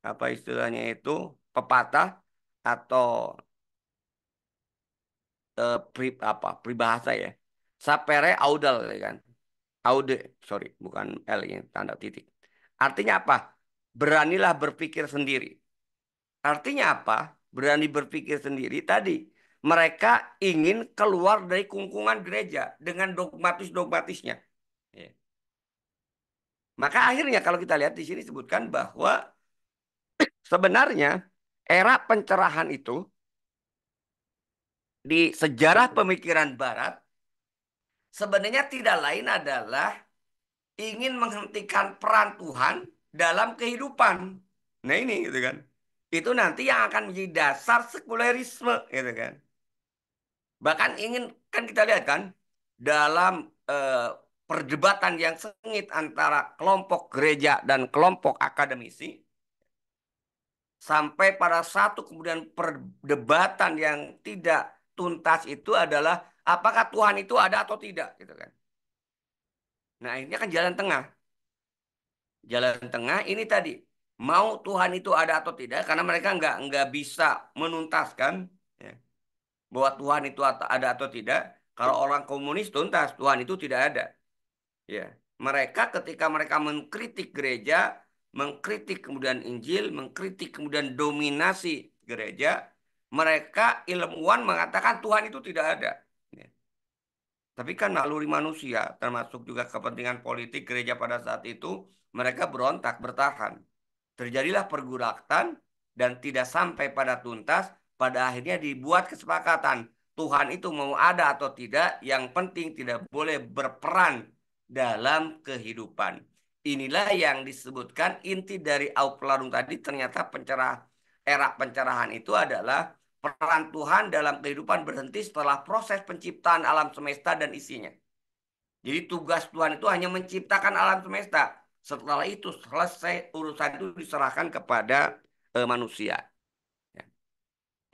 apa istilahnya itu pepatah atau apa peribahasa ya. Sapere audel ya kan. Aude, sorry, bukan L ini tanda titik. Artinya apa? Beranilah berpikir sendiri. Artinya apa? Berani berpikir sendiri tadi. Mereka ingin keluar dari kungkungan gereja dengan dogmatis-dogmatisnya. Ya. Maka akhirnya kalau kita lihat di sini sebutkan bahwa sebenarnya era pencerahan itu di sejarah pemikiran Barat sebenarnya tidak lain adalah ingin menghentikan peran Tuhan dalam kehidupan. Nah ini gitu kan. Itu nanti yang akan menjadi dasar sekulerisme gitu kan. Bahkan ingin kan kita lihat kan dalam perdebatan yang sengit antara kelompok gereja dan kelompok akademisi sampai pada satu kemudian perdebatan yang tidak tuntas itu adalah apakah Tuhan itu ada atau tidak gitu kan. Nah, ini kan jalan tengah. Jalan tengah ini tadi mau Tuhan itu ada atau tidak karena mereka nggak bisa menuntaskan ya, bahwa Tuhan itu ada atau tidak. Kalau orang komunis tuntas Tuhan itu tidak ada. Ya, mereka ketika mereka mengkritik gereja, mengkritik kemudian Injil, mengkritik kemudian dominasi gereja, mereka ilmuwan mengatakan Tuhan itu tidak ada. Ya. Tapi kan naluri manusia, termasuk juga kepentingan politik gereja pada saat itu, mereka berontak, bertahan. Terjadilah pergulatan dan tidak sampai pada tuntas, pada akhirnya dibuat kesepakatan. Tuhan itu mau ada atau tidak, yang penting tidak boleh berperan dalam kehidupan. Inilah yang disebutkan inti dari Aufklärung tadi, ternyata era pencerahan itu adalah peran Tuhan dalam kehidupan berhenti setelah proses penciptaan alam semesta dan isinya. Jadi tugas Tuhan itu hanya menciptakan alam semesta. Setelah itu selesai urusan itu diserahkan kepada manusia. Ya.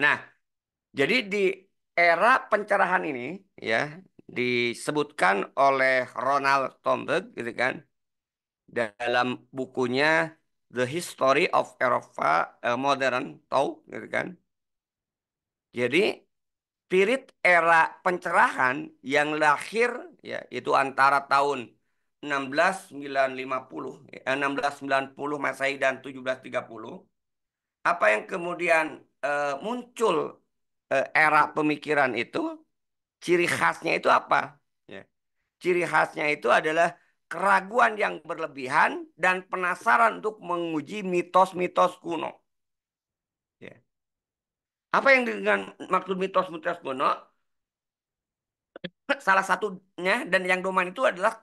Nah, jadi di era pencerahan ini ya disebutkan oleh Ronald Thornburg gitu kan dalam bukunya The History of Eropa Modern Tau gitu kan. Jadi spirit era pencerahan yang lahir ya itu antara tahun 1650 1690 Masehi dan 1730 apa yang kemudian muncul era pemikiran itu ciri khasnya itu apa ya. Ciri khasnya itu adalah keraguan yang berlebihan dan penasaran untuk menguji mitos-mitos kuno ya. Apa yang dengan maksud mitos-mitos kuno? Salah satunya dan yang domain itu adalah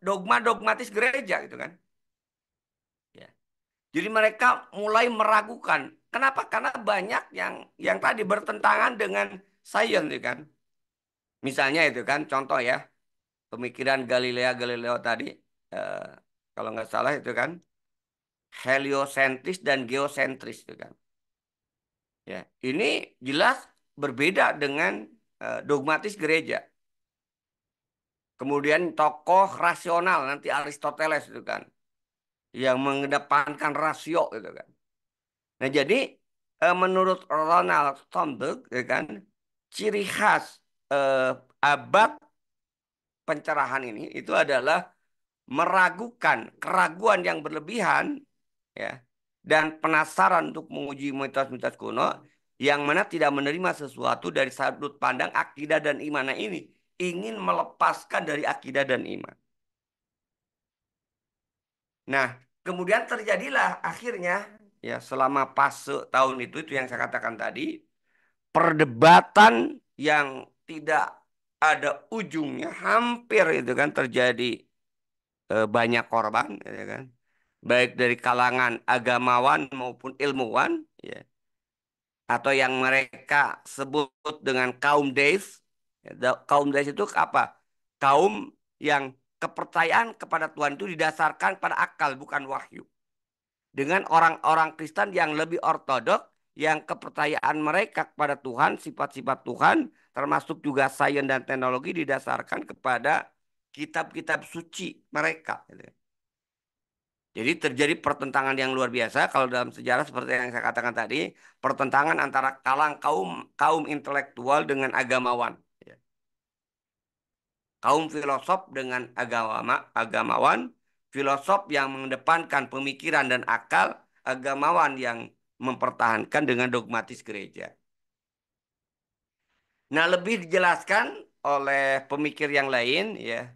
dogma dogmatis gereja gitu kan ya. Jadi mereka mulai meragukan kenapa karena banyak yang tadi bertentangan dengan sains gitu kan misalnya itu kan contoh ya pemikiran Galileo tadi eh, kalau nggak salah itu kan heliosentris dan geosentris itu kan ya ini jelas berbeda dengan dogmatis gereja. Kemudian tokoh rasional nanti Aristoteles itu kan yang mengedepankan rasio gitu kan. Nah, jadi menurut Ronald Thornburg gitu kan ciri khas eh, abad pencerahan ini itu adalah meragukan keraguan yang berlebihan, ya, dan penasaran untuk menguji mitos-mitos kuno yang mana tidak menerima sesuatu dari sudut pandang akidah dan iman. Nah, ini ingin melepaskan dari akidah dan iman. Nah, kemudian terjadilah akhirnya, ya, selama fase tahun itu yang saya katakan tadi, perdebatan yang tidak ada ujungnya, hampir itu kan terjadi, banyak korban, ya kan, baik dari kalangan agamawan maupun ilmuwan, ya, atau yang mereka sebut dengan kaum Deis. Ya, kaum Deis itu apa? Kaum yang kepercayaan kepada Tuhan itu didasarkan pada akal, bukan wahyu. Dengan orang-orang Kristen yang lebih ortodok, yang kepercayaan mereka kepada Tuhan, sifat-sifat Tuhan, termasuk juga sains dan teknologi didasarkan kepada kitab-kitab suci mereka, gitu. Jadi terjadi pertentangan yang luar biasa kalau dalam sejarah seperti yang saya katakan tadi, pertentangan antara kalang kaum kaum intelektual dengan agamawan, ya. Kaum filosof dengan agamawan, filosof yang mengedepankan pemikiran dan akal, agamawan yang mempertahankan dengan dogmatis gereja. Nah, lebih dijelaskan oleh pemikir yang lain, ya,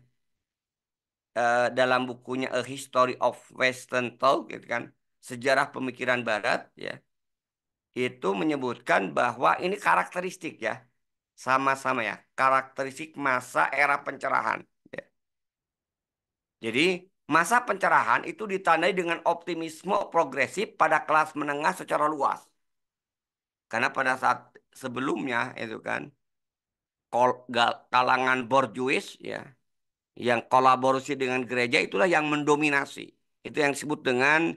dalam bukunya A History of Western Thought, gitu kan, sejarah pemikiran Barat, ya, itu menyebutkan bahwa ini karakteristik, ya, sama-sama, ya, karakteristik masa era pencerahan, ya. Jadi masa pencerahan itu ditandai dengan optimisme progresif pada kelas menengah secara luas. Karena pada saat sebelumnya itu kan kalangan borjuis, ya, yang kolaborasi dengan gereja itulah yang mendominasi. Itu yang disebut dengan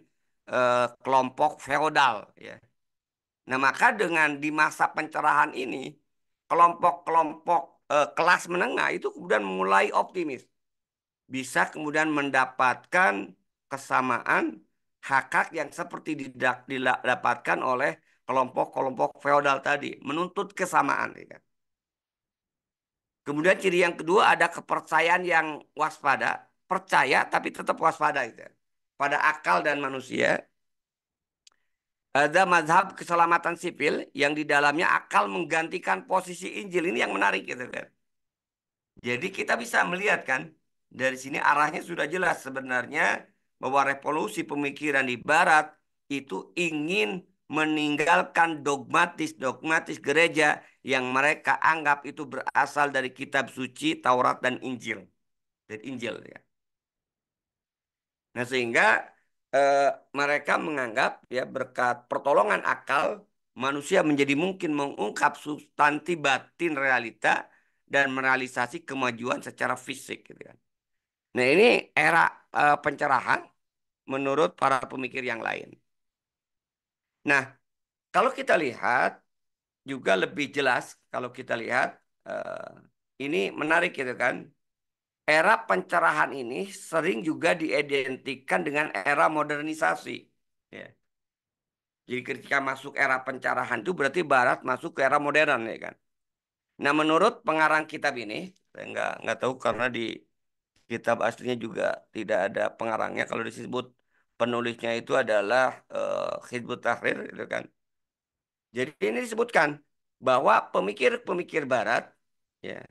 kelompok feodal, ya. Nah, maka dengan di masa pencerahan ini, kelompok-kelompok kelas menengah itu kemudian mulai optimis. Bisa kemudian mendapatkan kesamaan hak-hak yang seperti didapatkan oleh kelompok-kelompok feodal tadi. Menuntut kesamaan, ya kan. Kemudian ciri yang kedua ada kepercayaan yang waspada. Percaya tapi tetap waspada, gitu, pada akal dan manusia. Ada mazhab keselamatan sipil yang di dalamnya akal menggantikan posisi Injil. Ini yang menarik, gitu kan. Jadi kita bisa melihat kan dari sini arahnya sudah jelas sebenarnya bahwa revolusi pemikiran di Barat itu ingin meninggalkan dogmatis gereja yang mereka anggap itu berasal dari kitab suci Taurat dan Injil. Dan Injil, ya. Nah, sehingga eh, mereka menganggap, ya, berkat pertolongan akal manusia menjadi mungkin mengungkap substansi batin realita dan merealisasi kemajuan secara fisik, gitu kan. Nah, ini era pencerahan menurut para pemikir yang lain. Nah, kalau kita lihat juga lebih jelas, kalau kita lihat ini menarik, gitu kan. Era pencerahan ini sering juga diidentikan dengan era modernisasi. Ya. Jadi ketika masuk era pencerahan itu berarti Barat masuk ke era modern, ya kan. Nah, menurut pengarang kitab ini, saya nggak tahu karena di kitab aslinya juga tidak ada pengarangnya. Kalau disebut penulisnya itu adalah Hizbut Tahrir, gitu kan. Jadi ini disebutkan bahwa pemikir-pemikir Barat, ya,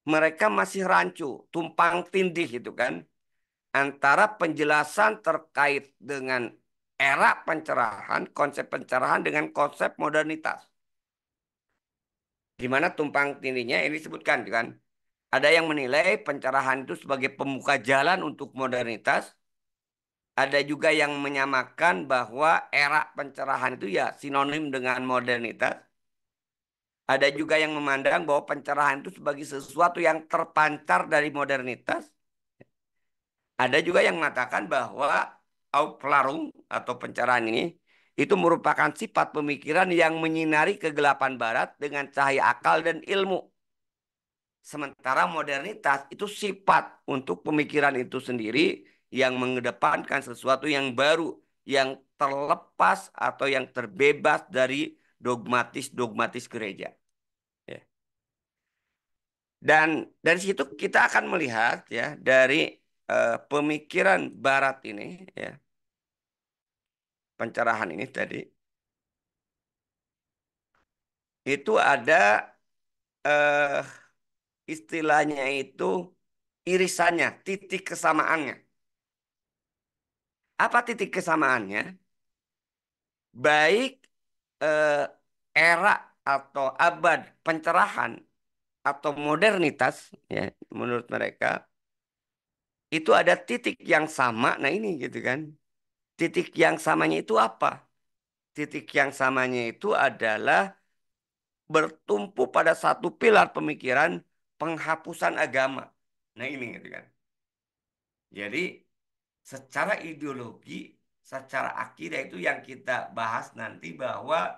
mereka masih rancu, tumpang tindih, gitu kan, antara penjelasan terkait dengan era pencerahan, konsep pencerahan dengan konsep modernitas. Di mana tumpang tindihnya ini disebutkan, kan. Ada yang menilai pencerahan itu sebagai pembuka jalan untuk modernitas. Ada juga yang menyamakan bahwa era pencerahan itu ya sinonim dengan modernitas. Ada juga yang memandang bahwa pencerahan itu sebagai sesuatu yang terpancar dari modernitas. Ada juga yang mengatakan bahwa Aufklärung atau pencerahan ini itu merupakan sifat pemikiran yang menyinari kegelapan barat dengan cahaya akal dan ilmu. Sementara modernitas itu sifat untuk pemikiran itu sendiri yang mengedepankan sesuatu yang baru, yang terlepas atau yang terbebas dari dogmatis-dogmatis gereja. Ya. Dan dari situ kita akan melihat ya dari pemikiran Barat ini ya, pencerahan ini tadi itu ada eh, istilahnya itu irisannya, titik kesamaannya. Apa titik kesamaannya? Baik eh, era atau abad pencerahan atau modernitas ya menurut mereka itu ada titik yang sama. Nah ini gitu kan. Titik yang samanya itu apa? Titik yang samanya itu adalah bertumpu pada satu pilar pemikiran penghapusan agama. Nah ini gitu kan. Jadi secara ideologi, secara akidah itu yang kita bahas nanti bahwa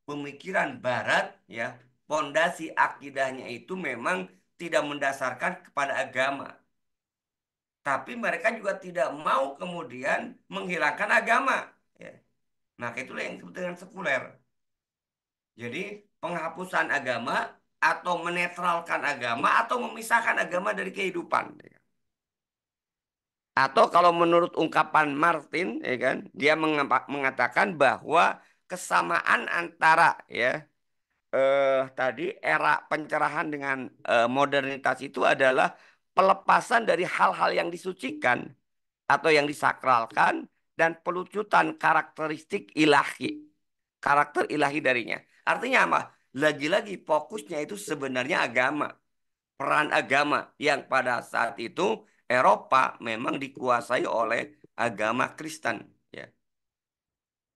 pemikiran Barat ya, pondasi akidahnya itu memang tidak mendasarkan kepada agama. Tapi mereka juga tidak mau kemudian menghilangkan agama. Ya. Maka itulah yang disebut dengan sekuler. Jadi penghapusan agama atau menetralkan agama atau memisahkan agama dari kehidupan. Atau kalau menurut ungkapan Martin, ya kan, dia mengatakan bahwa kesamaan antara ya tadi era pencerahan dengan modernitas itu adalah pelepasan dari hal-hal yang disucikan atau yang disakralkan dan pelucutan karakteristik ilahi, karakter ilahi darinya. Artinya apa? Lagi-lagi fokusnya itu sebenarnya agama, peran agama yang pada saat itu Eropa memang dikuasai oleh agama Kristen, ya.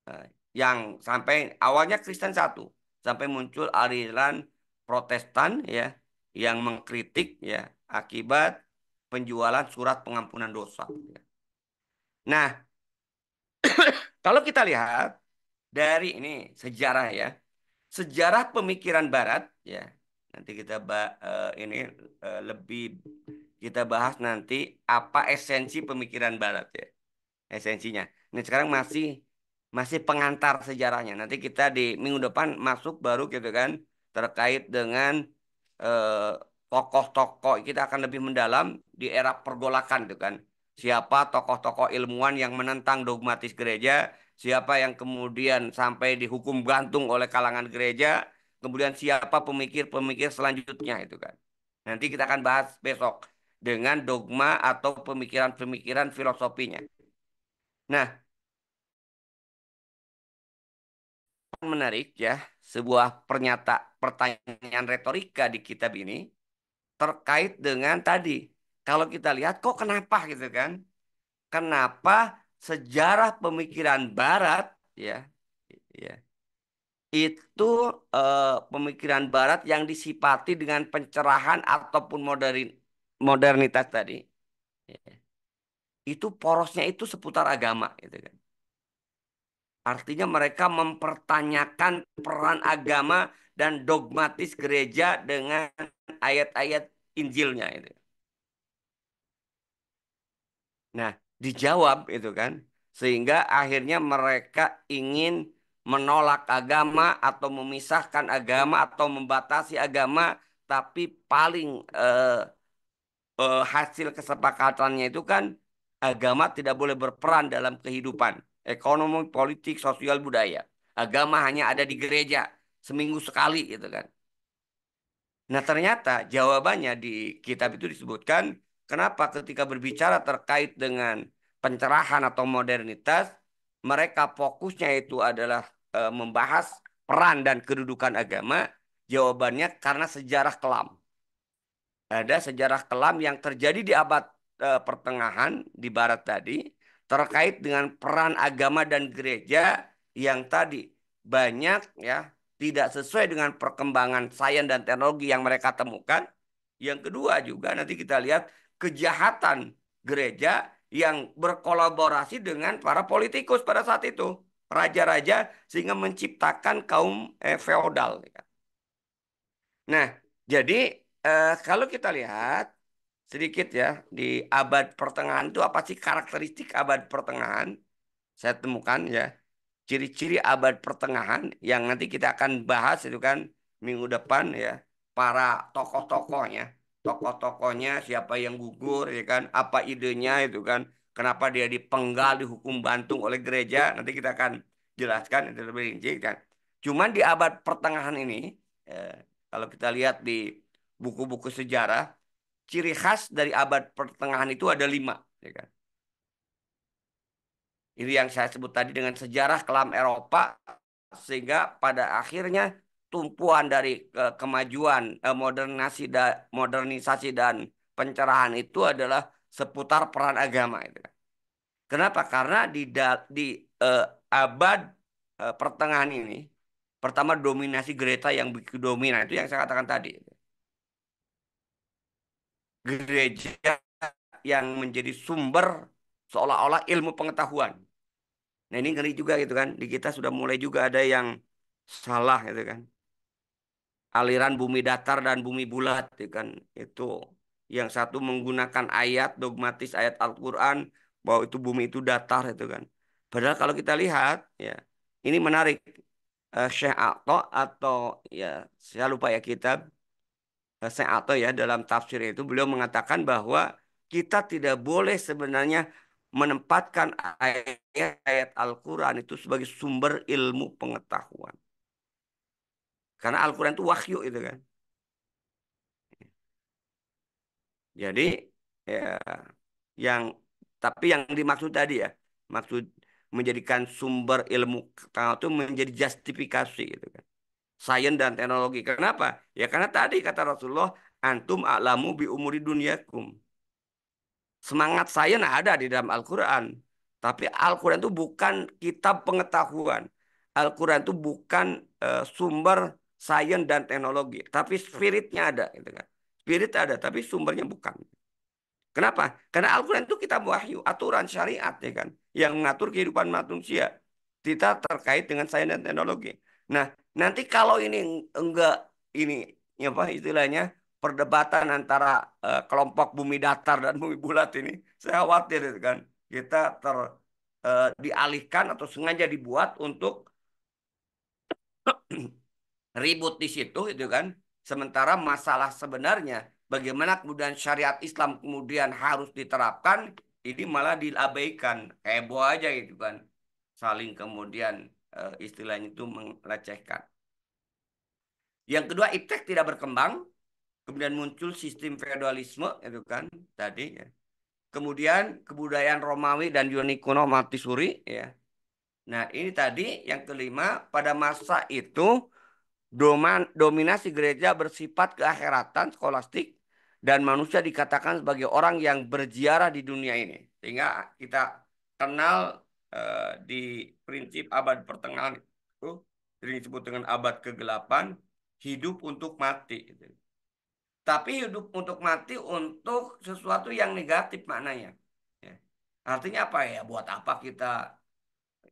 Nah, yang sampai awalnya Kristen satu, sampai muncul aliran Protestan ya yang mengkritik ya akibat penjualan surat pengampunan dosa. Ya. Nah, kalau kita lihat dari ini sejarah ya, sejarah pemikiran Barat ya. Nanti kita ini lebih kita bahas nanti apa esensi pemikiran Barat ya, esensinya. Ini sekarang masih masih pengantar sejarahnya. Nanti kita di minggu depan masuk baru gitu kan terkait dengan eh, tokoh-tokoh kita akan lebih mendalam di era pergolakan gitu kan. Siapa tokoh-tokoh ilmuwan yang menentang dogmatis gereja, siapa yang kemudian sampai dihukum gantung oleh kalangan gereja, kemudian siapa pemikir-pemikir selanjutnya itu kan. Nanti kita akan bahas besok dengan dogma atau pemikiran-pemikiran filosofinya. Nah, menarik ya, sebuah pertanyaan retorika di kitab ini terkait dengan tadi. Kalau kita lihat kok kenapa gitu kan? Kenapa sejarah pemikiran Barat ya, ya itu pemikiran Barat yang disipati dengan pencerahan ataupun modernitas tadi, ya, itu porosnya itu seputar agama gitu kan. Artinya mereka mempertanyakan peran agama dan dogmatis gereja dengan ayat-ayat Injilnya itu. Nah, dijawab itu kan. Sehingga akhirnya mereka ingin menolak agama atau memisahkan agama atau membatasi agama, tapi paling hasil kesepakatannya itu kan agama tidak boleh berperan dalam kehidupan ekonomi, politik, sosial, budaya. Agama hanya ada di gereja seminggu sekali gitu kan. Nah, ternyata jawabannya di kitab itu disebutkan kenapa ketika berbicara terkait dengan pencerahan atau modernitas, mereka fokusnya itu adalah membahas peran dan kedudukan agama. Jawabannya karena sejarah kelam. Ada sejarah kelam yang terjadi di abad pertengahan di barat tadi terkait dengan peran agama dan gereja yang tadi banyak ya tidak sesuai dengan perkembangan sains dan teknologi yang mereka temukan. Yang kedua juga nanti kita lihat kejahatan gereja yang berkolaborasi dengan para politikus pada saat itu, raja-raja sehingga menciptakan kaum feodal. Nah, jadi kalau kita lihat sedikit ya di abad pertengahan itu apa sih karakteristik abad pertengahan? Saya temukan ya ciri-ciri abad pertengahan yang nanti kita akan bahas itu kan minggu depan ya para tokoh-tokohnya. tokoh-tokohnya, siapa yang gugur, ya kan, apa idenya itu kan, kenapa dia dipenggal, dihukum gantung oleh gereja, nanti kita akan jelaskan itu lebih rinci kan. Cuman di abad pertengahan ini, eh, kalau kita lihat di buku-buku sejarah, ciri khas dari abad pertengahan itu ada 5, ya kan. Ini yang saya sebut tadi dengan sejarah kelam Eropa, sehingga pada akhirnya tumpuan dari kemajuan modernisasi dan pencerahan itu adalah seputar peran agama itu kan. Kenapa? Karena di eh, abad pertengahan ini pertama dominasi gereja yang begitu dominan itu yang saya katakan tadi. Gereja yang menjadi sumber seolah-olah ilmu pengetahuan. Nah ini ngeri juga gitu kan. Di kita sudah mulai juga ada yang salah gitu kan. Aliran bumi datar dan bumi bulat gitu kan. Itu yang satu menggunakan ayat dogmatis ayat Al-Qur'an bahwa itu bumi itu datar itu kan. Padahal kalau kita lihat ya ini menarik. Syekh Ato atau ya saya lupa ya kitab Syekh Ato ya dalam tafsir itu beliau mengatakan bahwa kita tidak boleh sebenarnya menempatkan ayat-ayat Al-Quran itu sebagai sumber ilmu pengetahuan. Karena Al-Quran itu wahyu itu kan. Jadi ya yang tapi yang dimaksud tadi ya, maksud menjadikan sumber ilmu pengetahuan itu menjadi justifikasi gitu kan. Sains dan teknologi. Kenapa? Ya karena tadi kata Rasulullah, antum a'lamu bi umuri dunyakum. Semangat sains ada di dalam Al-Quran. Tapi Al-Quran itu bukan kitab pengetahuan. Al-Quran itu bukan sumber sains dan teknologi. Tapi spiritnya ada. Gitu kan. Spirit ada, tapi sumbernya bukan. Kenapa? Karena Al-Quran itu kitab wahyu, aturan syariat ya kan, yang mengatur kehidupan manusia. Kita terkait dengan sains dan teknologi. Nah, nanti kalau ini enggak ini ya apa istilahnya perdebatan antara kelompok bumi datar dan bumi bulat ini, saya khawatir itu kan kita dialihkan atau sengaja dibuat untuk ribut di situ itu kan. Sementara masalah sebenarnya bagaimana kemudian syariat Islam kemudian harus diterapkan ini malah diabaikan. Heboh aja gitu kan. Saling kemudian istilahnya itu melecehkan. Yang kedua, iptek tidak berkembang, kemudian muncul sistem feodalisme itu kan tadi ya. Kemudian kebudayaan Romawi dan Yunani kuno mati suri ya. Nah, ini tadi yang kelima pada masa itu dominasi gereja bersifat keakhiratan skolastik dan manusia dikatakan sebagai orang yang berziarah di dunia ini. Sehingga kita kenal di prinsip abad pertengahan itu sering disebut dengan abad ke-8 hidup untuk mati. Tapi hidup untuk mati untuk sesuatu yang negatif maknanya. Ya. Artinya apa ya? Buat apa kita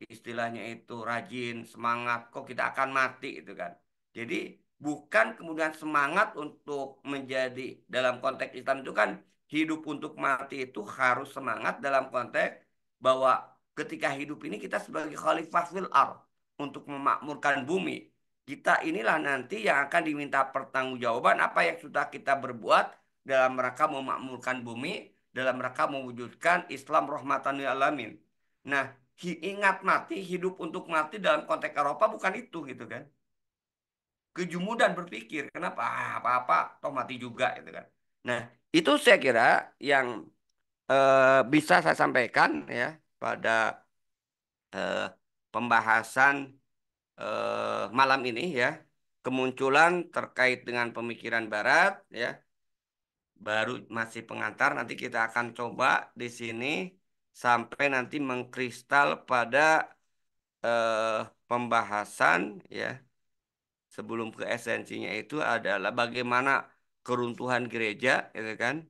istilahnya itu rajin, semangat, kok kita akan mati itu kan. Jadi bukan kemudian semangat untuk menjadi dalam konteks Islam itu kan hidup untuk mati itu harus semangat dalam konteks bahwa ketika hidup ini kita sebagai khalifah fil ar untuk memakmurkan bumi. Kita inilah nanti yang akan diminta pertanggungjawaban apa yang sudah kita berbuat dalam rangka memakmurkan bumi, dalam rangka mewujudkan Islam rahmatan lil alamin. Nah, ingat mati, hidup untuk mati dalam konteks Eropa bukan itu gitu kan. Kejumudan berpikir, kenapa apa-apa toh mati juga gitu kan. Nah, itu saya kira yang bisa saya sampaikan ya pada eh, pembahasan malam ini ya. Kemunculan terkait dengan pemikiran Barat ya, baru masih pengantar. Nanti kita akan coba di sini sampai nanti mengkristal pada pembahasan ya sebelum ke esensinya itu adalah bagaimana keruntuhan gereja gitu kan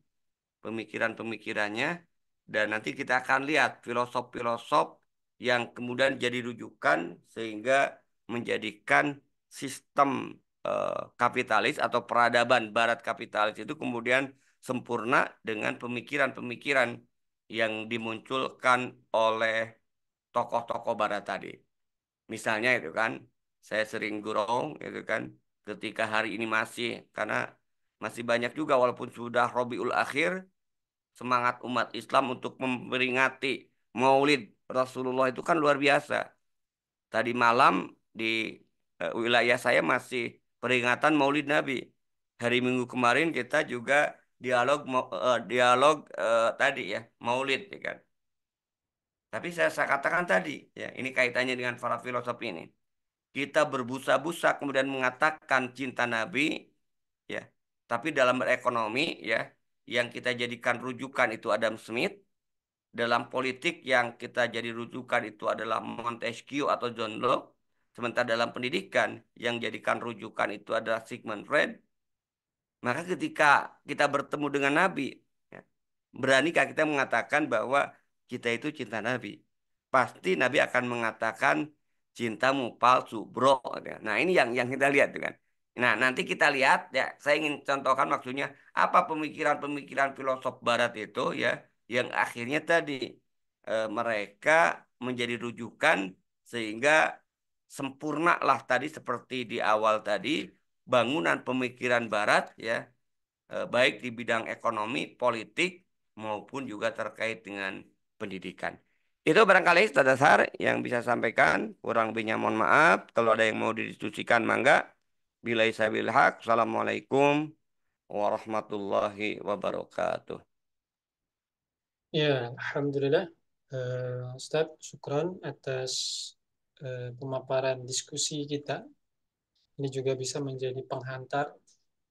pemikiran-pemikirannya dan nanti kita akan lihat filosof-filosof yang kemudian jadi rujukan sehingga menjadikan sistem kapitalis atau peradaban barat kapitalis itu kemudian sempurna dengan pemikiran-pemikiran yang dimunculkan oleh tokoh-tokoh barat tadi. Misalnya itu kan, saya sering gurau itu kan, ketika hari ini masih karena masih banyak juga walaupun sudah Rabiul Akhir, semangat umat Islam untuk memperingati Maulid Rasulullah itu kan luar biasa. Tadi malam di wilayah saya masih peringatan Maulid Nabi. Hari Minggu kemarin kita juga dialog tadi ya Maulid ya kan. Tapi saya katakan tadi ya ini kaitannya dengan para filosof ini. Kita berbusa-busa kemudian mengatakan cinta Nabi ya. Tapi dalam berekonomi ya yang kita jadikan rujukan itu Adam Smith, dalam politik yang kita jadi rujukan itu adalah Montesquieu atau John Locke, sementara dalam pendidikan yang jadikan rujukan itu adalah Sigmund Freud. Maka ketika kita bertemu dengan Nabi, ya, beranikah kita mengatakan bahwa kita itu cinta Nabi? Pasti Nabi akan mengatakan cintamu palsu, bro. Ya. Nah, ini yang kita lihat tuh kan. Nah, nanti kita lihat ya, saya ingin contohkan maksudnya apa pemikiran-pemikiran filosof barat itu ya yang akhirnya tadi mereka menjadi rujukan sehingga sempurnalah tadi seperti di awal tadi bangunan pemikiran barat ya baik di bidang ekonomi, politik maupun juga terkait dengan pendidikan. Itu barangkali Ustaz Dasar yang bisa sampaikan. Kurang lebihnya mohon maaf. Kalau ada yang mau didiskusikan, mangga. Billahi sabil haq. Assalamualaikum warahmatullahi wabarakatuh. Ya, Alhamdulillah. Ustadz, syukron atas pemaparan diskusi kita. Ini juga bisa menjadi penghantar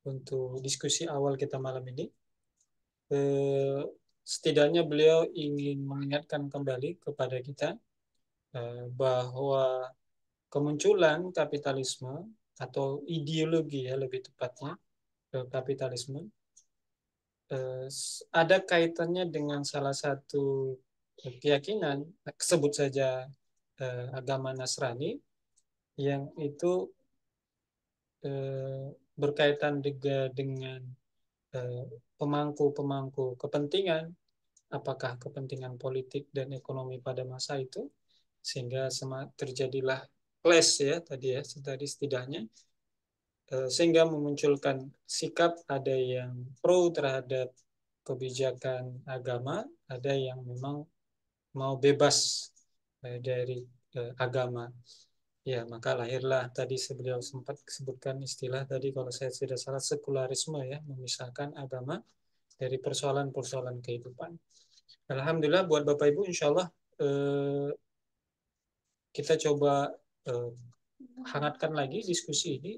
untuk diskusi awal kita malam ini. Eh, Setidaknya beliau ingin mengingatkan kembali kepada kita bahwa kemunculan kapitalisme atau ideologi ya lebih tepatnya kapitalisme ada kaitannya dengan salah satu keyakinan, sebut saja agama Nasrani, yang itu eh, berkaitan juga dengan eh, pemangku-pemangku kepentingan, apakah kepentingan politik dan ekonomi pada masa itu, sehingga terjadilah clash ya tadi setidaknya sehingga memunculkan sikap ada yang pro terhadap kebijakan agama, ada yang memang mau bebas dari agama. Ya, maka lahirlah tadi beliau sempat sebutkan istilah tadi kalau saya tidak salah sekularisme ya, memisahkan agama dari persoalan-persoalan kehidupan. Alhamdulillah buat Bapak Ibu, insya Allah kita coba eh, hangatkan lagi diskusi ini,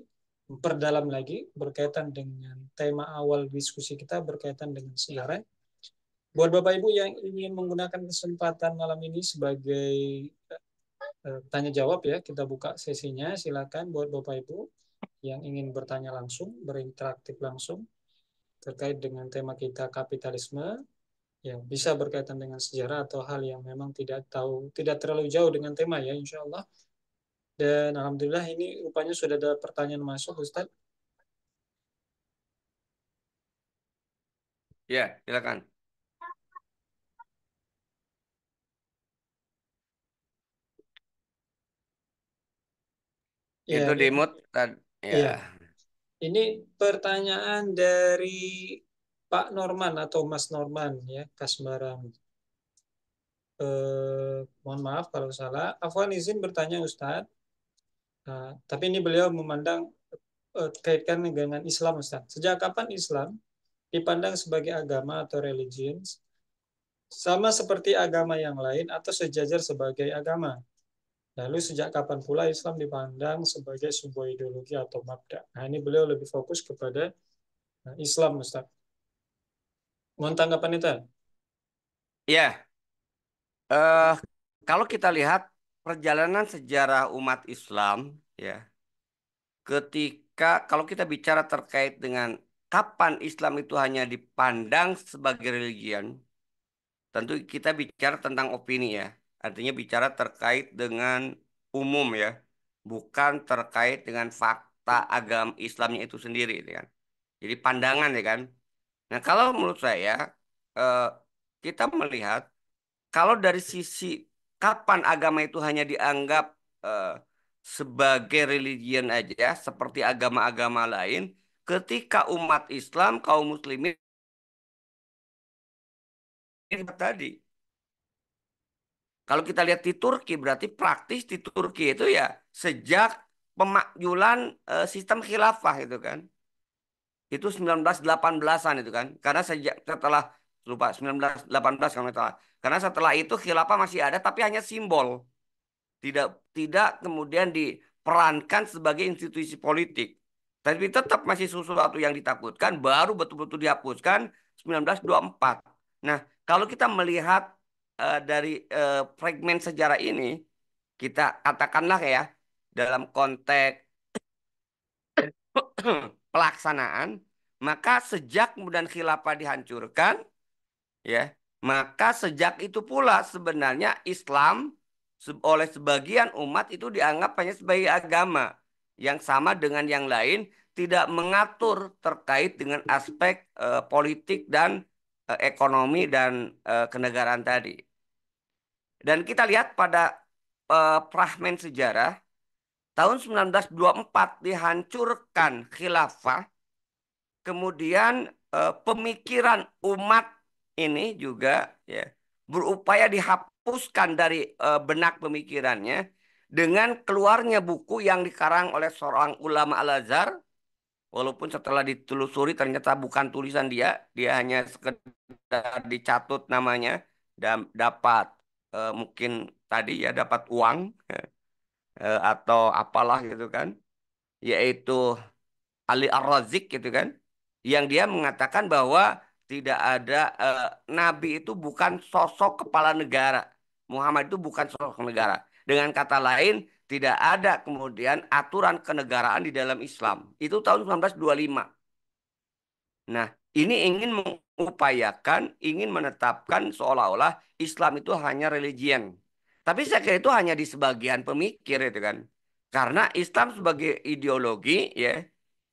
perdalam lagi berkaitan dengan tema awal diskusi kita berkaitan dengan sejarah. Buat Bapak Ibu yang ingin menggunakan kesempatan malam ini sebagai tanya jawab ya, kita buka sesinya. Silakan buat Bapak Ibu yang ingin bertanya langsung, berinteraktif langsung terkait dengan tema kita kapitalisme yang bisa berkaitan dengan sejarah atau hal yang memang tidak terlalu jauh dengan tema ya, insya Allah. Dan alhamdulillah ini rupanya sudah ada pertanyaan masuk, Ustaz. Ya, silakan. Ya, Itu di ini, mood ya. ya, ini pertanyaan dari Pak Norman atau Mas Norman ya, Kasmaran. Mohon maaf kalau salah. Afwan izin bertanya Ustadz. Tapi ini beliau memandang kaitkan dengan Islam Ustadz. Sejak kapan Islam dipandang sebagai agama atau religion sama seperti agama yang lain atau sejajar sebagai agama? Lalu sejak kapan pula Islam dipandang sebagai sebuah ideologi atau mabda? Nah, ini beliau lebih fokus kepada Islam, Ustaz. Mohon tanggapan itu. Ya, eh kalau kita lihat perjalanan sejarah umat Islam ya, ketika kalau kita bicara terkait dengan kapan Islam itu hanya dipandang sebagai religion, tentu kita bicara tentang opini ya. Artinya bicara terkait dengan umum ya, bukan terkait dengan fakta agama Islamnya itu sendiri ya kan. Jadi pandangan ya kan. Nah, kalau menurut saya eh, kita melihat kalau dari sisi kapan agama itu hanya dianggap eh, sebagai religion aja, seperti agama-agama lain, ketika umat Islam, kaum muslimin tadi. Kalau kita lihat di Turki, berarti praktis di Turki itu ya sejak pemakjulan sistem khilafah itu kan. Itu 1918-an itu kan. Karena sejak setelah lupa 1918 kalau nggak salah. Karena setelah itu khilafah masih ada tapi hanya simbol. Tidak tidak kemudian diperankan sebagai institusi politik. Tapi tetap masih sesuatu yang ditakutkan baru betul-betul dihapuskan 1924. Nah, kalau kita melihat dari fragmen sejarah ini, kita katakanlah ya dalam konteks pelaksanaan, maka sejak kemudian khilafah dihancurkan, ya, maka sejak itu pula sebenarnya Islam oleh sebagian umat itu dianggap hanya sebagai agama yang sama dengan yang lain, tidak mengatur terkait dengan aspek politik dan ekonomi dan kenegaraan tadi. Dan kita lihat pada fragmen sejarah tahun 1924 dihancurkan khilafah. Kemudian pemikiran umat ini juga ya berupaya dihapuskan dari benak pemikirannya dengan keluarnya buku yang dikarang oleh seorang ulama Al-Azhar, walaupun setelah ditelusuri ternyata bukan tulisan dia, dia hanya sekedar dicatut namanya dan dapat mungkin tadi ya dapat uang atau apalah gitu kan, yaitu Ali Ar-Razik gitu kan, yang dia mengatakan bahwa tidak ada nabi itu bukan sosok kepala negara. Muhammad itu bukan sosok negara. Dengan kata lain, tidak ada kemudian aturan kenegaraan di dalam Islam. Itu tahun 1925. Nah, ini ingin mengupayakan, ingin menetapkan seolah-olah Islam itu hanya religion. Tapi saya kira itu hanya di sebagian pemikir itu kan. Karena Islam sebagai ideologi ya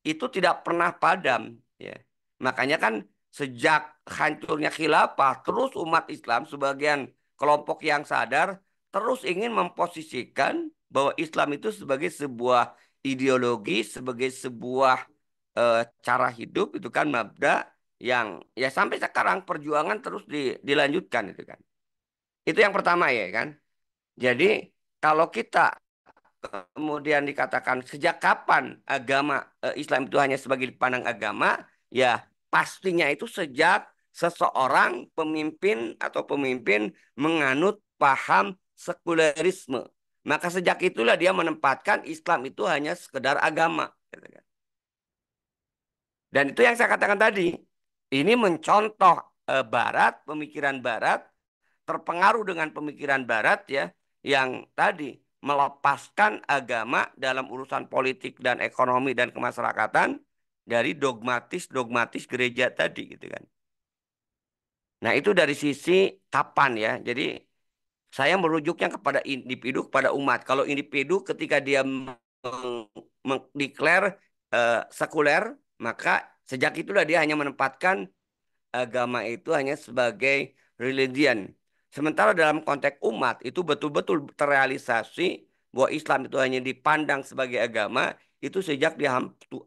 itu tidak pernah padam ya. Makanya kan sejak hancurnya khilafah terus umat Islam sebagian kelompok yang sadar terus ingin memposisikan bahwa Islam itu sebagai sebuah ideologi, sebagai sebuah cara hidup itu kan mabda yang ya sampai sekarang perjuangan terus dilanjutkan itu kan. Itu yang pertama ya kan. Jadi kalau kita kemudian dikatakan sejak kapan agama Islam itu hanya sebagai dipandang agama, ya pastinya itu sejak seseorang pemimpin atau pemimpin menganut paham sekulerisme. Maka sejak itulah dia menempatkan Islam itu hanya sekedar agama. Gitu kan. Dan itu yang saya katakan tadi. Ini mencontoh Barat, pemikiran Barat, terpengaruh dengan pemikiran Barat ya, yang tadi melepaskan agama dalam urusan politik dan ekonomi dan kemasyarakatan dari dogmatis-dogmatis gereja tadi gitu kan. Nah, itu dari sisi kapan ya. Jadi saya merujuknya kepada individu, kepada umat. Kalau individu ketika dia mengdeklar sekuler, maka sejak itulah dia hanya menempatkan agama itu hanya sebagai religion. Sementara dalam konteks umat itu betul-betul terrealisasi bahwa Islam itu hanya dipandang sebagai agama itu sejak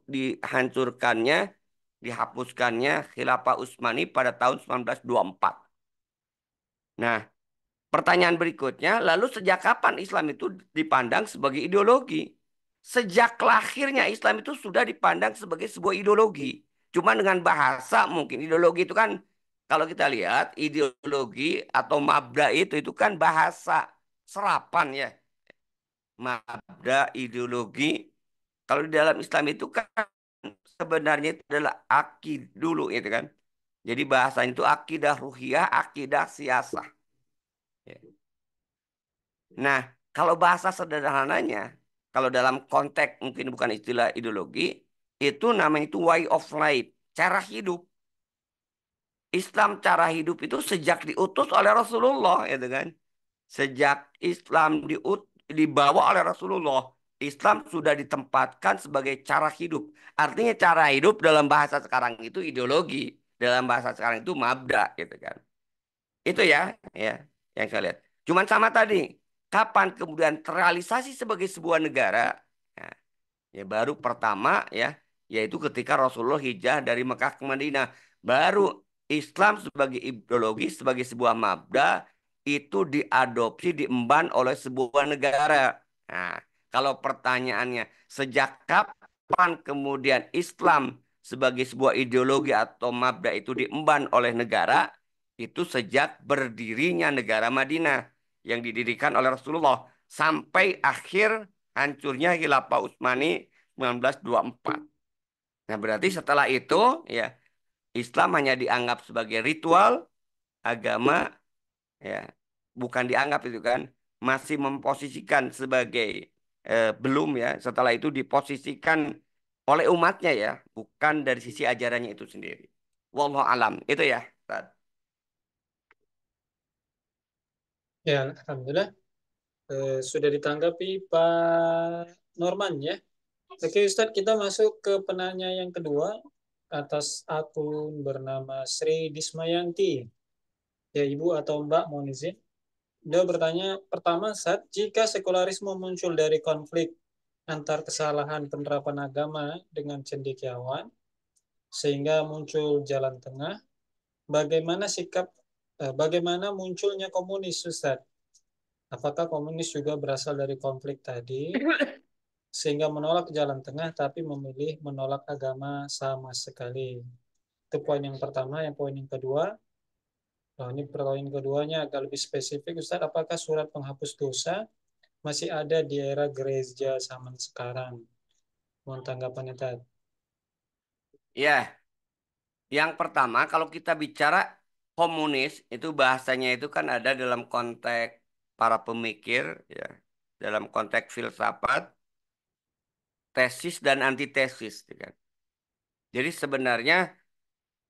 dihancurkannya, dihapuskannya Khilafah Utsmani pada tahun 1924. Nah, pertanyaan berikutnya, lalu sejak kapan Islam itu dipandang sebagai ideologi? Sejak lahirnya Islam itu sudah dipandang sebagai sebuah ideologi. Cuma dengan bahasa mungkin ideologi itu kan kalau kita lihat ideologi atau mabda itu kan bahasa serapan ya. Mabda ideologi kalau di dalam Islam itu kan sebenarnya itu adalah akid dulu itu kan. Jadi bahasanya itu akidah ruhiyah, akidah siasah. Ya. Nah, kalau bahasa sederhananya, kalau dalam konteks mungkin bukan istilah ideologi, itu namanya itu way of life, cara hidup. Islam cara hidup itu sejak diutus oleh Rasulullah, gitu kan. Sejak Islam dibawa oleh Rasulullah, Islam sudah ditempatkan sebagai cara hidup. Artinya cara hidup dalam bahasa sekarang itu ideologi, dalam bahasa sekarang itu mabda, gitu kan. Itu ya, yang saya lihat. Cuman sama tadi, kapan kemudian terrealisasi sebagai sebuah negara, ya, ya baru pertama ya, yaitu ketika Rasulullah hijrah dari Mekah ke Madinah. Baru Islam sebagai ideologi, sebagai sebuah mabda itu diadopsi, diemban oleh sebuah negara. Nah, kalau pertanyaannya sejak kapan kemudian Islam sebagai sebuah ideologi atau mabda itu diemban oleh negara, itu sejak berdirinya negara Madinah yang didirikan oleh Rasulullah sampai akhir hancurnya Khilafah Utsmani 1924. Nah, berarti setelah itu ya Islam hanya dianggap sebagai ritual agama ya, bukan dianggap itu kan, masih memposisikan sebagai belum ya, setelah itu diposisikan oleh umatnya ya, bukan dari sisi ajarannya itu sendiri. Wallahu alam. Itu ya. Ustaz. Ya, Alhamdulillah sudah ditanggapi Pak Norman ya. Oke Ustadz, kita masuk ke penanya yang kedua atas akun bernama Sri Dismayanti. Ya, Ibu atau Mbak, mohon izin. Dia bertanya, pertama, saat jika sekularisme muncul dari konflik antar kesalahan penerapan agama dengan cendekiawan, sehingga muncul jalan tengah, bagaimana munculnya komunis, Ustaz? Apakah komunis juga berasal dari konflik tadi, sehingga menolak jalan tengah, tapi memilih menolak agama sama sekali? Itu poin yang pertama. Yang poin yang kedua, nah, ini poin keduanya agak lebih spesifik, Ustaz. Apakah surat penghapus dosa masih ada di era gereja zaman sekarang? Mohon tanggapannya tadi. Ya, yang pertama kalau kita bicara komunis itu bahasanya itu kan ada dalam konteks para pemikir ya, dalam konteks filsafat, tesis dan antitesis gitu kan. Jadi sebenarnya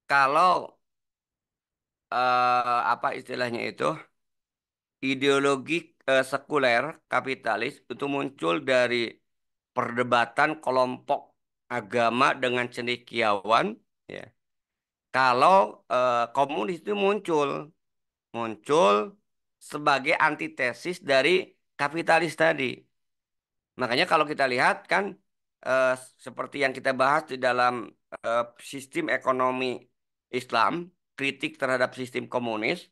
kalau apa istilahnya itu ideologi sekuler kapitalis itu muncul dari perdebatan kelompok agama dengan cendekiawan ya. Kalau komunis itu muncul muncul sebagai antitesis dari kapitalis tadi. Makanya kalau kita lihat kan eh, seperti yang kita bahas di dalam eh, sistem ekonomi Islam, kritik terhadap sistem komunis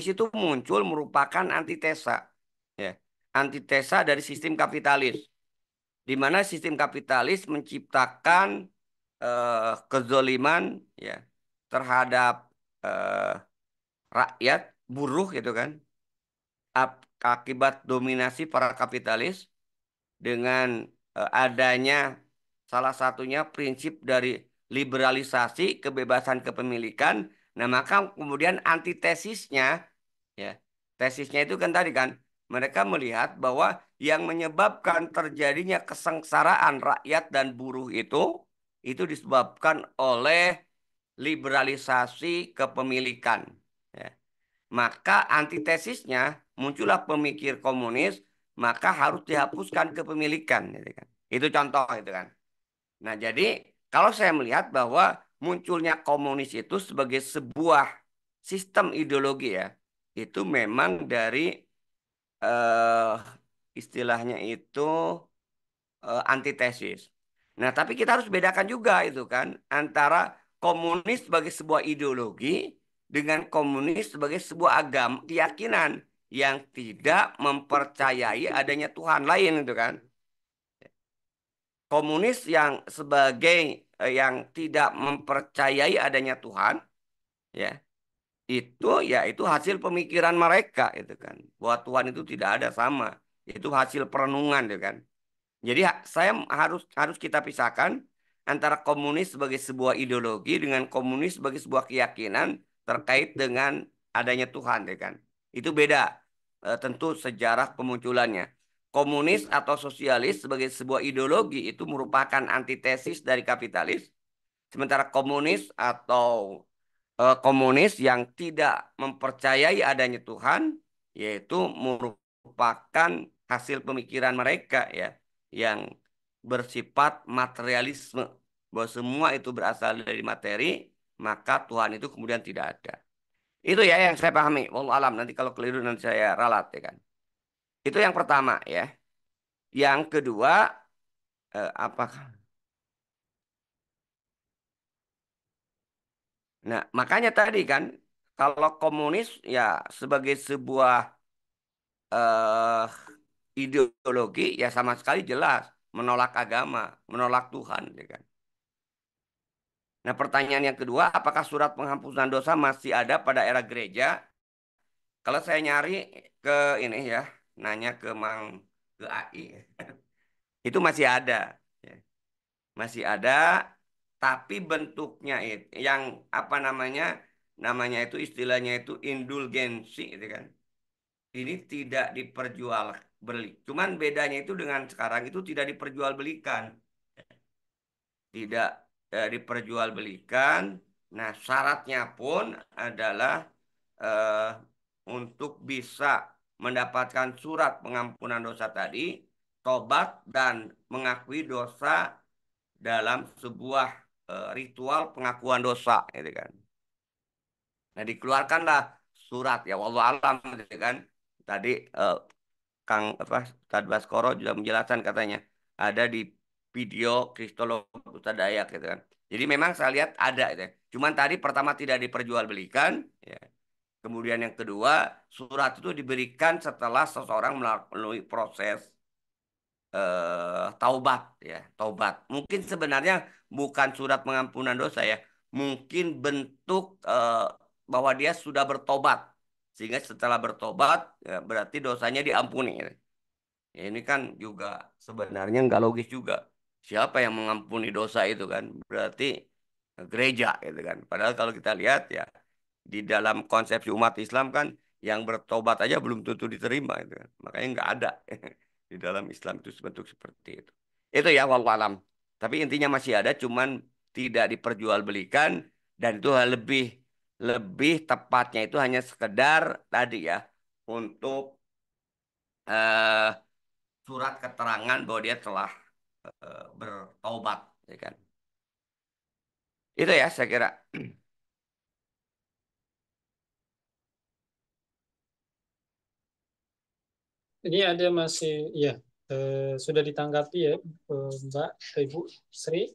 itu muncul merupakan antitesa, ya, antitesa dari sistem kapitalis, di mana sistem kapitalis menciptakan kezoliman, ya, terhadap eh, rakyat buruh gitu kan, akibat dominasi para kapitalis dengan adanya salah satunya prinsip dari liberalisasi kebebasan kepemilikan. Nah, maka kemudian antitesisnya ya, tesisnya itu kan tadi kan mereka melihat bahwa yang menyebabkan terjadinya kesengsaraan rakyat dan buruh itu disebabkan oleh liberalisasi kepemilikan. Ya. Maka antitesisnya muncullah pemikir komunis, maka harus dihapuskan kepemilikan, gitu kan. Itu contoh itu kan. Nah, jadi kalau saya melihat bahwa munculnya komunis itu sebagai sebuah sistem ideologi ya, itu memang dari eh, istilahnya itu antitesis. Nah, tapi kita harus bedakan juga itu kan antara komunis sebagai sebuah ideologi dengan komunis sebagai sebuah agama keyakinan yang tidak mempercayai adanya Tuhan lain itu kan. Komunis yang sebagai yang tidak mempercayai adanya Tuhan ya, itu ya itu hasil pemikiran mereka itu kan. Bahwa Tuhan itu tidak ada sama. Itu hasil perenungan itu kan. Jadi saya harus harus kita pisahkan antara komunis sebagai sebuah ideologi dengan komunis sebagai sebuah keyakinan terkait dengan adanya Tuhan, ya kan? Itu beda. Tentu sejarah pemunculannya. Komunis atau sosialis sebagai sebuah ideologi itu merupakan antitesis dari kapitalis, sementara komunis atau komunis yang tidak mempercayai adanya Tuhan, yaitu merupakan hasil pemikiran mereka ya, yang bersifat materialisme, bahwa semua itu berasal dari materi, maka Tuhan itu kemudian tidak ada. Itu ya yang saya pahami. Wallahu alam. Nanti kalau keliru nanti saya ralat ya kan. Itu yang pertama ya. Yang kedua, apakah? Nah, makanya tadi kan kalau komunis ya sebagai sebuah eh, ideologi ya sama sekali jelas menolak agama, menolak Tuhan, ya kan. Nah, pertanyaan yang kedua, apakah surat penghapusan dosa masih ada pada era gereja? Kalau saya nyari ke ini ya, nanya ke Mang ke AI, itu masih ada, ya. Masih ada, tapi bentuknya itu yang apa namanya, namanya itu istilahnya itu indulgensi, gitu kan. Ini tidak diperjualbeli. Cuman bedanya itu dengan sekarang itu tidak diperjualbelikan, tidak diperjualbelikan. Nah, syaratnya pun adalah eh, untuk bisa mendapatkan surat pengampunan dosa tadi, tobat dan mengakui dosa dalam sebuah ritual pengakuan dosa, gitu kan. Nah, dikeluarkanlah surat ya, wallahu alam, gitu kan. Tadi eh, Kang apa Ustadz Baskoro juga menjelaskan katanya ada di video Kristolog Ustadz Dayak, gitu kan. Jadi memang saya lihat ada itu, ya. Cuman tadi pertama tidak diperjualbelikan, ya. Kemudian yang kedua, surat itu diberikan setelah seseorang melalui proses taubat, ya, taubat. Mungkin sebenarnya bukan surat pengampunan dosa, ya. Mungkin bentuk bahwa dia sudah bertobat. Sehingga setelah bertobat ya, berarti dosanya diampuni, gitu. Ya, ini kan juga sebenarnya nggak logis juga. Siapa yang mengampuni dosa itu kan? Berarti gereja, gitu kan. Padahal kalau kita lihat ya di dalam konsepsi umat Islam kan yang bertobat aja belum tentu diterima, gitu kan. Makanya nggak ada di dalam Islam itu bentuk seperti itu. Itu ya wallahu alam. Tapi intinya masih ada, cuman tidak diperjualbelikan, dan itu lebih lebih tepatnya itu hanya sekedar tadi ya untuk eh, surat keterangan bahwa dia telah bertaubat, ya kan. Itu ya saya kira. Ini ada masih, ya, sudah ditanggapi ya, Mbak, Ibu Sri.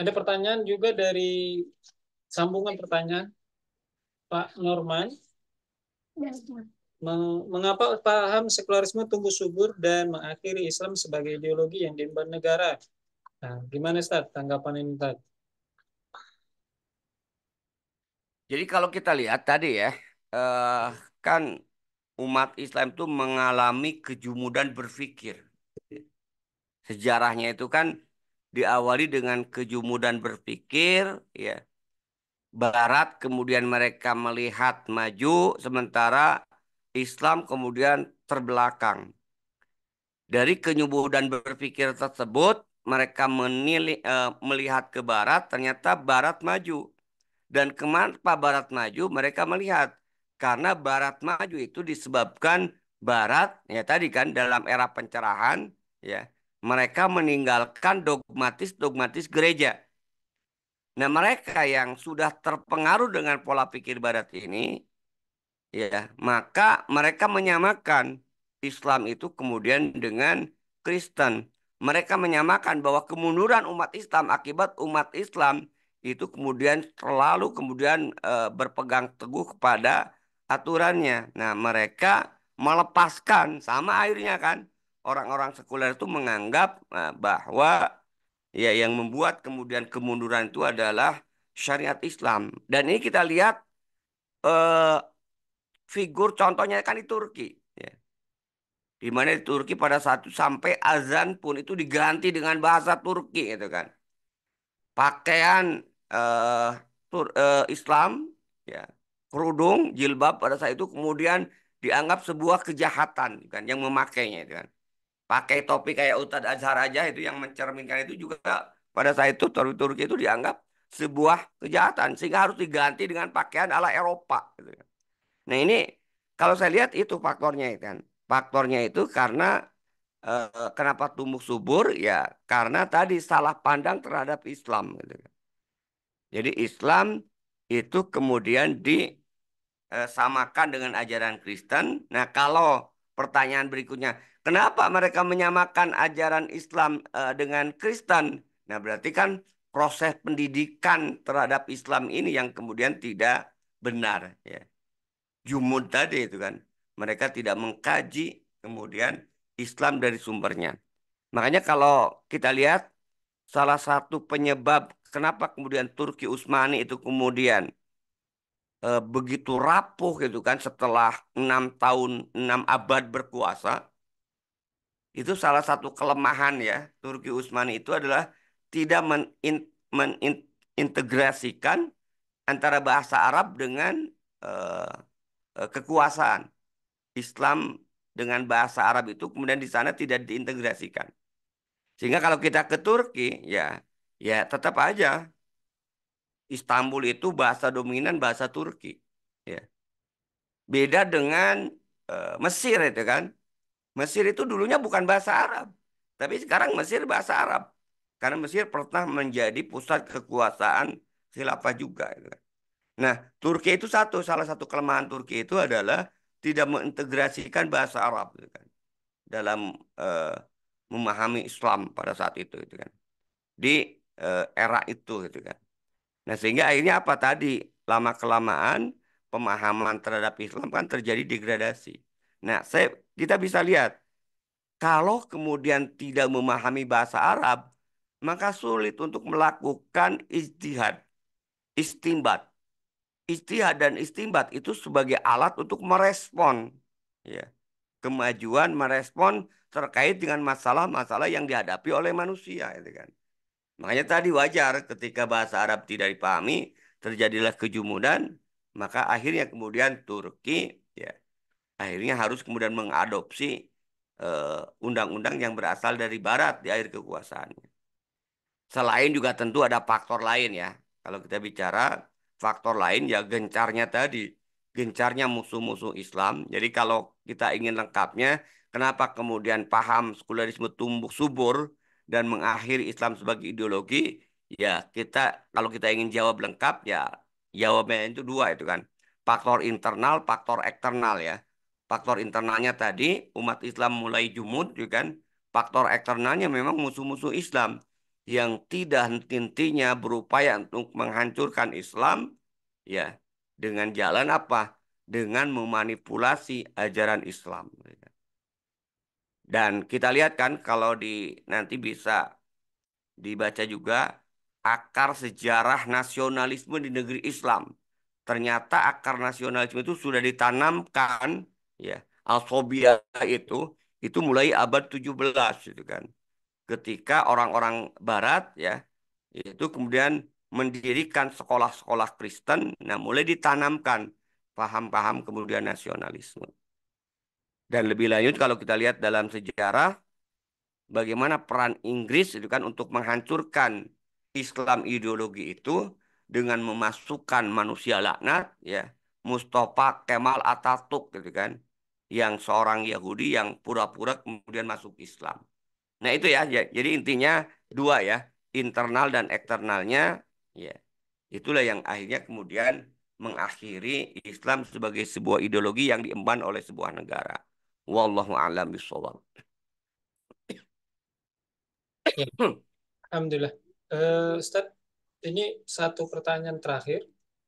Ada pertanyaan juga dari sambungan pertanyaan Pak Norman. Mengapa paham sekularisme tumbuh subur dan mengakhiri Islam sebagai ideologi yang diemban negara? Nah, gimana Ustaz tanggapan ini Ustaz? Jadi kalau kita lihat tadi ya, eh, kan umat Islam itu mengalami kejumudan berpikir. Sejarahnya itu kan diawali dengan kejumudan berpikir, ya. Barat kemudian mereka melihat maju, sementara Islam kemudian terbelakang. Dari kejumudan berpikir tersebut, mereka melihat ke Barat, ternyata Barat maju. Dan kenapa Barat maju? Mereka melihat karena Barat maju itu disebabkan Barat ya tadi kan dalam era pencerahan, ya, mereka meninggalkan dogmatis gereja. Nah, mereka yang sudah terpengaruh dengan pola pikir Barat ini, ya, maka mereka menyamakan Islam itu kemudian dengan Kristen. Mereka menyamakan bahwa kemunduran umat Islam akibat umat Islam itu kemudian terlalu kemudian berpegang teguh kepada aturannya. Nah, mereka melepaskan sama akhirnya kan orang-orang sekuler itu menganggap bahwa ya yang membuat kemudian kemunduran itu adalah syariat Islam. Dan ini kita lihat eh, figur contohnya kan di Turki, ya. Di mana di Turki pada saat itu sampai azan pun itu diganti dengan bahasa Turki, itu kan. Pakaian eh, Islam, ya, kerudung jilbab pada saat itu kemudian dianggap sebuah kejahatan, kan, yang memakainya, itu kan. Pakai topi kayak Ustadz Azhar aja itu yang mencerminkan itu juga pada saat itu Turki itu dianggap sebuah kejahatan sehingga harus diganti dengan pakaian ala Eropa, gitu kan. Nah, ini kalau saya lihat itu faktornya itu kan. Faktornya itu karena kenapa tumbuh subur ya karena tadi salah pandang terhadap Islam, gitu kan. Jadi Islam itu kemudian disamakan dengan ajaran Kristen. Nah, kalau pertanyaan berikutnya, kenapa mereka menyamakan ajaran Islam dengan Kristen? Nah, berarti kan proses pendidikan terhadap Islam ini yang kemudian tidak benar ya. Jumud tadi itu kan. Mereka tidak mengkaji kemudian Islam dari sumbernya. Makanya kalau kita lihat salah satu penyebab kenapa kemudian Turki Utsmani itu kemudian begitu rapuh gitu kan setelah 6 tahun 6 abad berkuasa, itu salah satu kelemahan ya Turki Utsmani itu adalah tidak menintegrasikan antara bahasa Arab dengan eh, kekuasaan Islam dengan bahasa Arab itu kemudian di sana tidak diintegrasikan. Sehingga kalau kita ke Turki ya ya tetap aja Istanbul itu bahasa dominan bahasa Turki. Ya. Beda dengan Mesir itu kan. Mesir itu dulunya bukan bahasa Arab, tapi sekarang Mesir bahasa Arab. Karena Mesir pernah menjadi pusat kekuasaan khilafah juga, gitu kan. Nah, Turki itu salah satu kelemahan Turki itu adalah tidak mengintegrasikan bahasa Arab, gitu kan, dalam eh, memahami Islam pada saat itu kan. Di era itu, gitu kan. Nah, sehingga akhirnya apa tadi? Lama kelamaan pemahaman terhadap Islam kan terjadi degradasi. Nah, kita bisa lihat kalau kemudian tidak memahami bahasa Arab, maka sulit untuk melakukan ijtihad, istinbat. Ijtihad dan istinbat itu sebagai alat untuk merespon ya, kemajuan, merespon terkait dengan masalah-masalah yang dihadapi oleh manusia, itu kan. Makanya tadi wajar ketika bahasa Arab tidak dipahami, terjadilah kejumudan, maka akhirnya kemudian Turki ya akhirnya harus kemudian mengadopsi undang-undang yang berasal dari Barat di akhir kekuasaannya. Selain juga tentu ada faktor lain ya. Kalau kita bicara faktor lain ya gencarnya tadi, gencarnya musuh-musuh Islam. Jadi kalau kita ingin lengkapnya, kenapa kemudian paham sekularisme tumbuh subur dan mengakhiri Islam sebagai ideologi? Ya kita kalau kita ingin jawab lengkap ya jawabnya itu dua itu kan. Faktor internal, faktor eksternal ya. Faktor internalnya tadi umat Islam mulai jumud, ya kan? Faktor eksternalnya memang musuh-musuh Islam yang tidak henti-hentinya berupaya untuk menghancurkan Islam, ya, dengan jalan apa? Dengan memanipulasi ajaran Islam. Dan kita lihat kan kalau nanti bisa dibaca juga akar sejarah nasionalisme di negeri Islam. Ternyata akar nasionalisme itu sudah ditanamkan ya, Al-Fobia itu mulai abad 17 gitu kan. Ketika orang-orang barat ya itu kemudian mendirikan sekolah-sekolah Kristen, nah mulai ditanamkan paham-paham kemudian nasionalisme. Dan lebih lanjut kalau kita lihat dalam sejarah bagaimana peran Inggris itu kan untuk menghancurkan Islam ideologi itu dengan memasukkan manusia laknat ya Mustafa Kemal Atatürk gitu kan yang seorang Yahudi yang pura-pura kemudian masuk Islam. Nah itu ya, jadi intinya dua ya, internal dan eksternalnya, ya itulah yang akhirnya kemudian mengakhiri Islam sebagai sebuah ideologi yang diemban oleh sebuah negara. Wallahu a'lam bishawab. Ya, Alhamdulillah. Ustadz, ini satu pertanyaan terakhir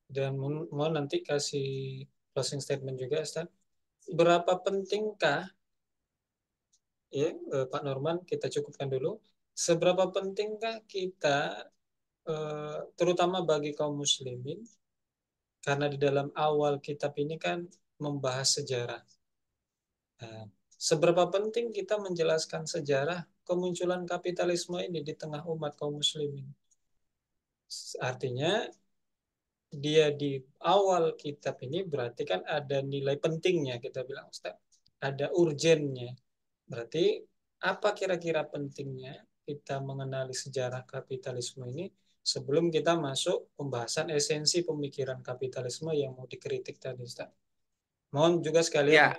dan mau nanti kasih closing statement juga, Ustadz. Berapa pentingkah, ya, Pak Norman, kita cukupkan dulu. Seberapa pentingkah kita, terutama bagi kaum muslimin, karena di dalam awal kitab ini kan membahas sejarah. Nah, seberapa penting kita menjelaskan sejarah kemunculan kapitalisme ini di tengah umat kaum muslimin? Artinya dia di awal kitab ini berarti kan ada nilai pentingnya, kita bilang Ustaz. Ada urgennya. Berarti apa kira-kira pentingnya kita mengenali sejarah kapitalisme ini sebelum kita masuk pembahasan esensi pemikiran kapitalisme yang mau dikritik tadi, Ustaz. Mohon juga sekalian.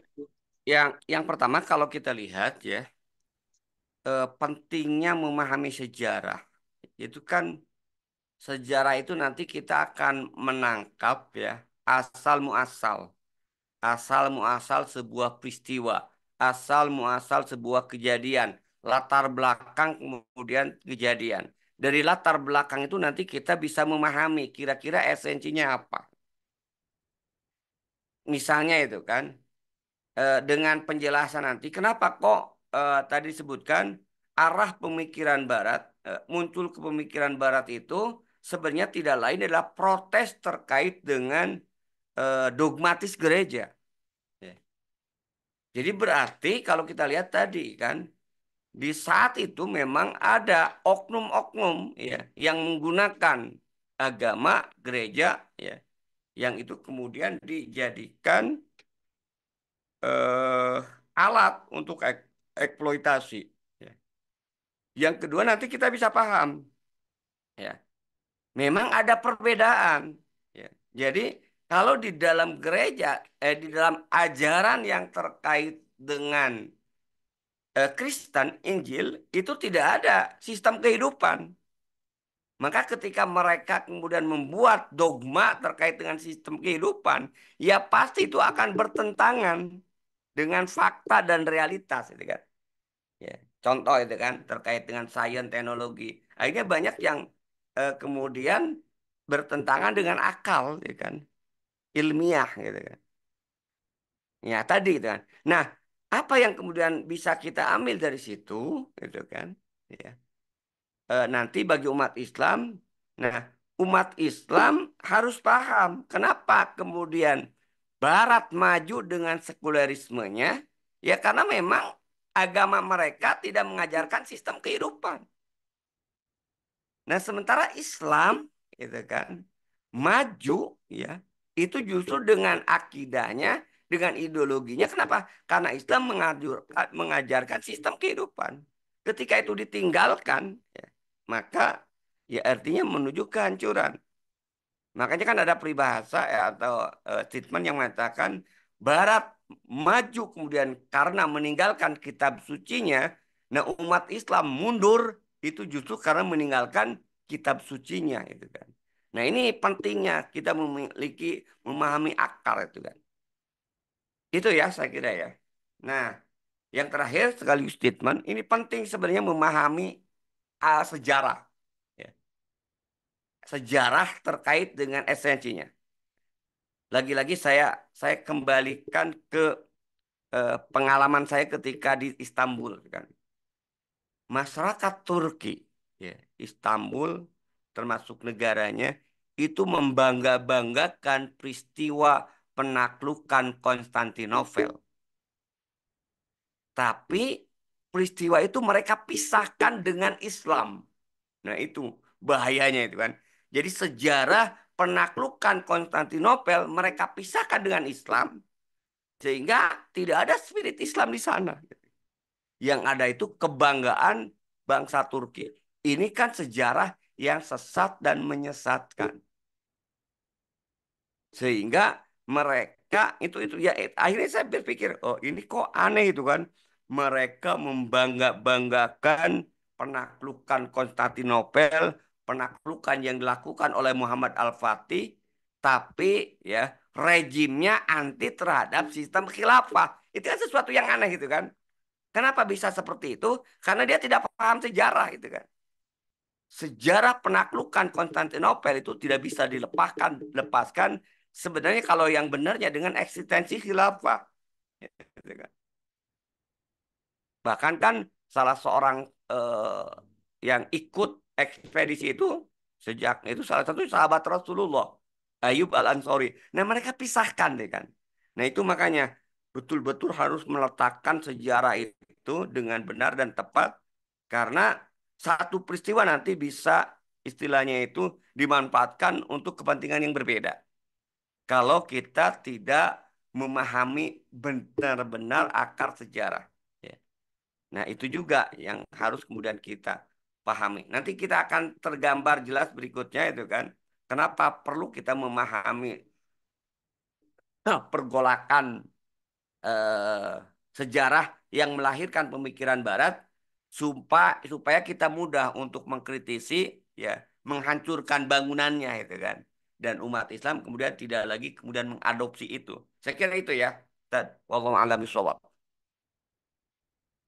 Ya, yang pertama kalau kita lihat ya, pentingnya memahami sejarah. Itu kan sejarah itu nanti kita akan menangkap ya asal muasal, asal muasal sebuah peristiwa, asal muasal sebuah kejadian, latar belakang kemudian kejadian. dari latar belakang itu nanti kita bisa memahami kira-kira esensinya apa. Misalnya itu kan, dengan penjelasan nanti, kenapa kok tadi disebutkan arah pemikiran Barat, muncul ke pemikiran Barat itu sebenarnya tidak lain adalah protes terkait dengan dogmatis gereja. Ya. Jadi berarti kalau kita lihat tadi kan, di saat itu memang ada oknum-oknum ya yang menggunakan agama gereja ya, yang itu kemudian dijadikan eh, alat untuk eksploitasi. Ya. Yang kedua nanti kita bisa paham ya, memang ada perbedaan. Ya. Jadi kalau di dalam gereja, di dalam ajaran yang terkait dengan Kristen, Injil itu tidak ada sistem kehidupan. Maka ketika mereka kemudian membuat dogma terkait dengan sistem kehidupan, ya pasti itu akan bertentangan dengan fakta dan realitas, itu kan. Ya, contoh itu kan terkait dengan sains teknologi. Akhirnya banyak yang kemudian bertentangan dengan akal, ya kan, ilmiah, gitu kan. Ya tadi itu kan. Nah, apa yang kemudian bisa kita ambil dari situ, gitu kan? Ya. Nanti bagi umat Islam, nah umat Islam harus paham kenapa kemudian Barat maju dengan sekulerismenya, ya karena memang agama mereka tidak mengajarkan sistem kehidupan. Nah, sementara Islam itu kan maju ya itu justru dengan akidahnya, dengan ideologinya. Kenapa? Karena Islam mengajarkan sistem kehidupan. Ketika itu ditinggalkan, ya, maka ya artinya menuju kehancuran. Makanya kan ada peribahasa ya, atau statement yang mengatakan Barat maju kemudian karena meninggalkan kitab sucinya. Nah, umat Islam mundur itu justru karena meninggalkan kitab sucinya itu kan. Nah, ini pentingnya kita memahami akar itu kan. Itu ya saya kira ya. Nah, yang terakhir sekaligus statement ini penting sebenarnya memahami sejarah ya. Sejarah terkait dengan esensinya. Lagi-lagi saya kembalikan ke pengalaman saya ketika di Istanbul kan. Masyarakat Turki ya, Istanbul termasuk negaranya itu membangga-banggakan peristiwa penaklukan Konstantinopel. Tapi peristiwa itu mereka pisahkan dengan Islam. Nah, itu bahayanya itu kan. Jadi sejarah penaklukan Konstantinopel mereka pisahkan dengan Islam. Sehingga tidak ada spirit Islam di sana. Yang ada itu kebanggaan bangsa Turki. Ini kan sejarah yang sesat dan menyesatkan. Sehingga mereka itu ya akhirnya saya berpikir, oh ini kok aneh itu kan. Mereka membangga-banggakan penaklukan Konstantinopel, penaklukan yang dilakukan oleh Muhammad Al-Fatih, tapi ya rejimnya anti terhadap sistem khilafah. Itu kan sesuatu yang aneh gitu kan. Kenapa bisa seperti itu? Karena dia tidak paham sejarah itu kan. Sejarah penaklukan Konstantinopel itu tidak bisa lepaskan sebenarnya kalau yang benarnya dengan eksistensi khilafah. Gitu kan. Bahkan kan salah seorang yang ikut ekspedisi itu sejak itu salah satu sahabat Rasulullah, Ayub Al-Ansori. Nah, mereka pisahkan deh kan. Nah, itu makanya betul-betul harus meletakkan sejarah itu dengan benar dan tepat karena satu peristiwa nanti bisa istilahnya itu dimanfaatkan untuk kepentingan yang berbeda. Kalau kita tidak memahami benar-benar akar sejarah. Ya. Nah, itu juga yang harus kemudian kita pahami. Nanti kita akan tergambar jelas berikutnya itu kan. Kenapa perlu kita memahami pergolakan eh, sejarah yang melahirkan pemikiran Barat supaya kita mudah untuk mengkritisi ya, menghancurkan bangunannya itu kan. Dan umat Islam kemudian tidak lagi kemudian mengadopsi itu. Saya kira itu ya. Wallahu a'lam bishawab.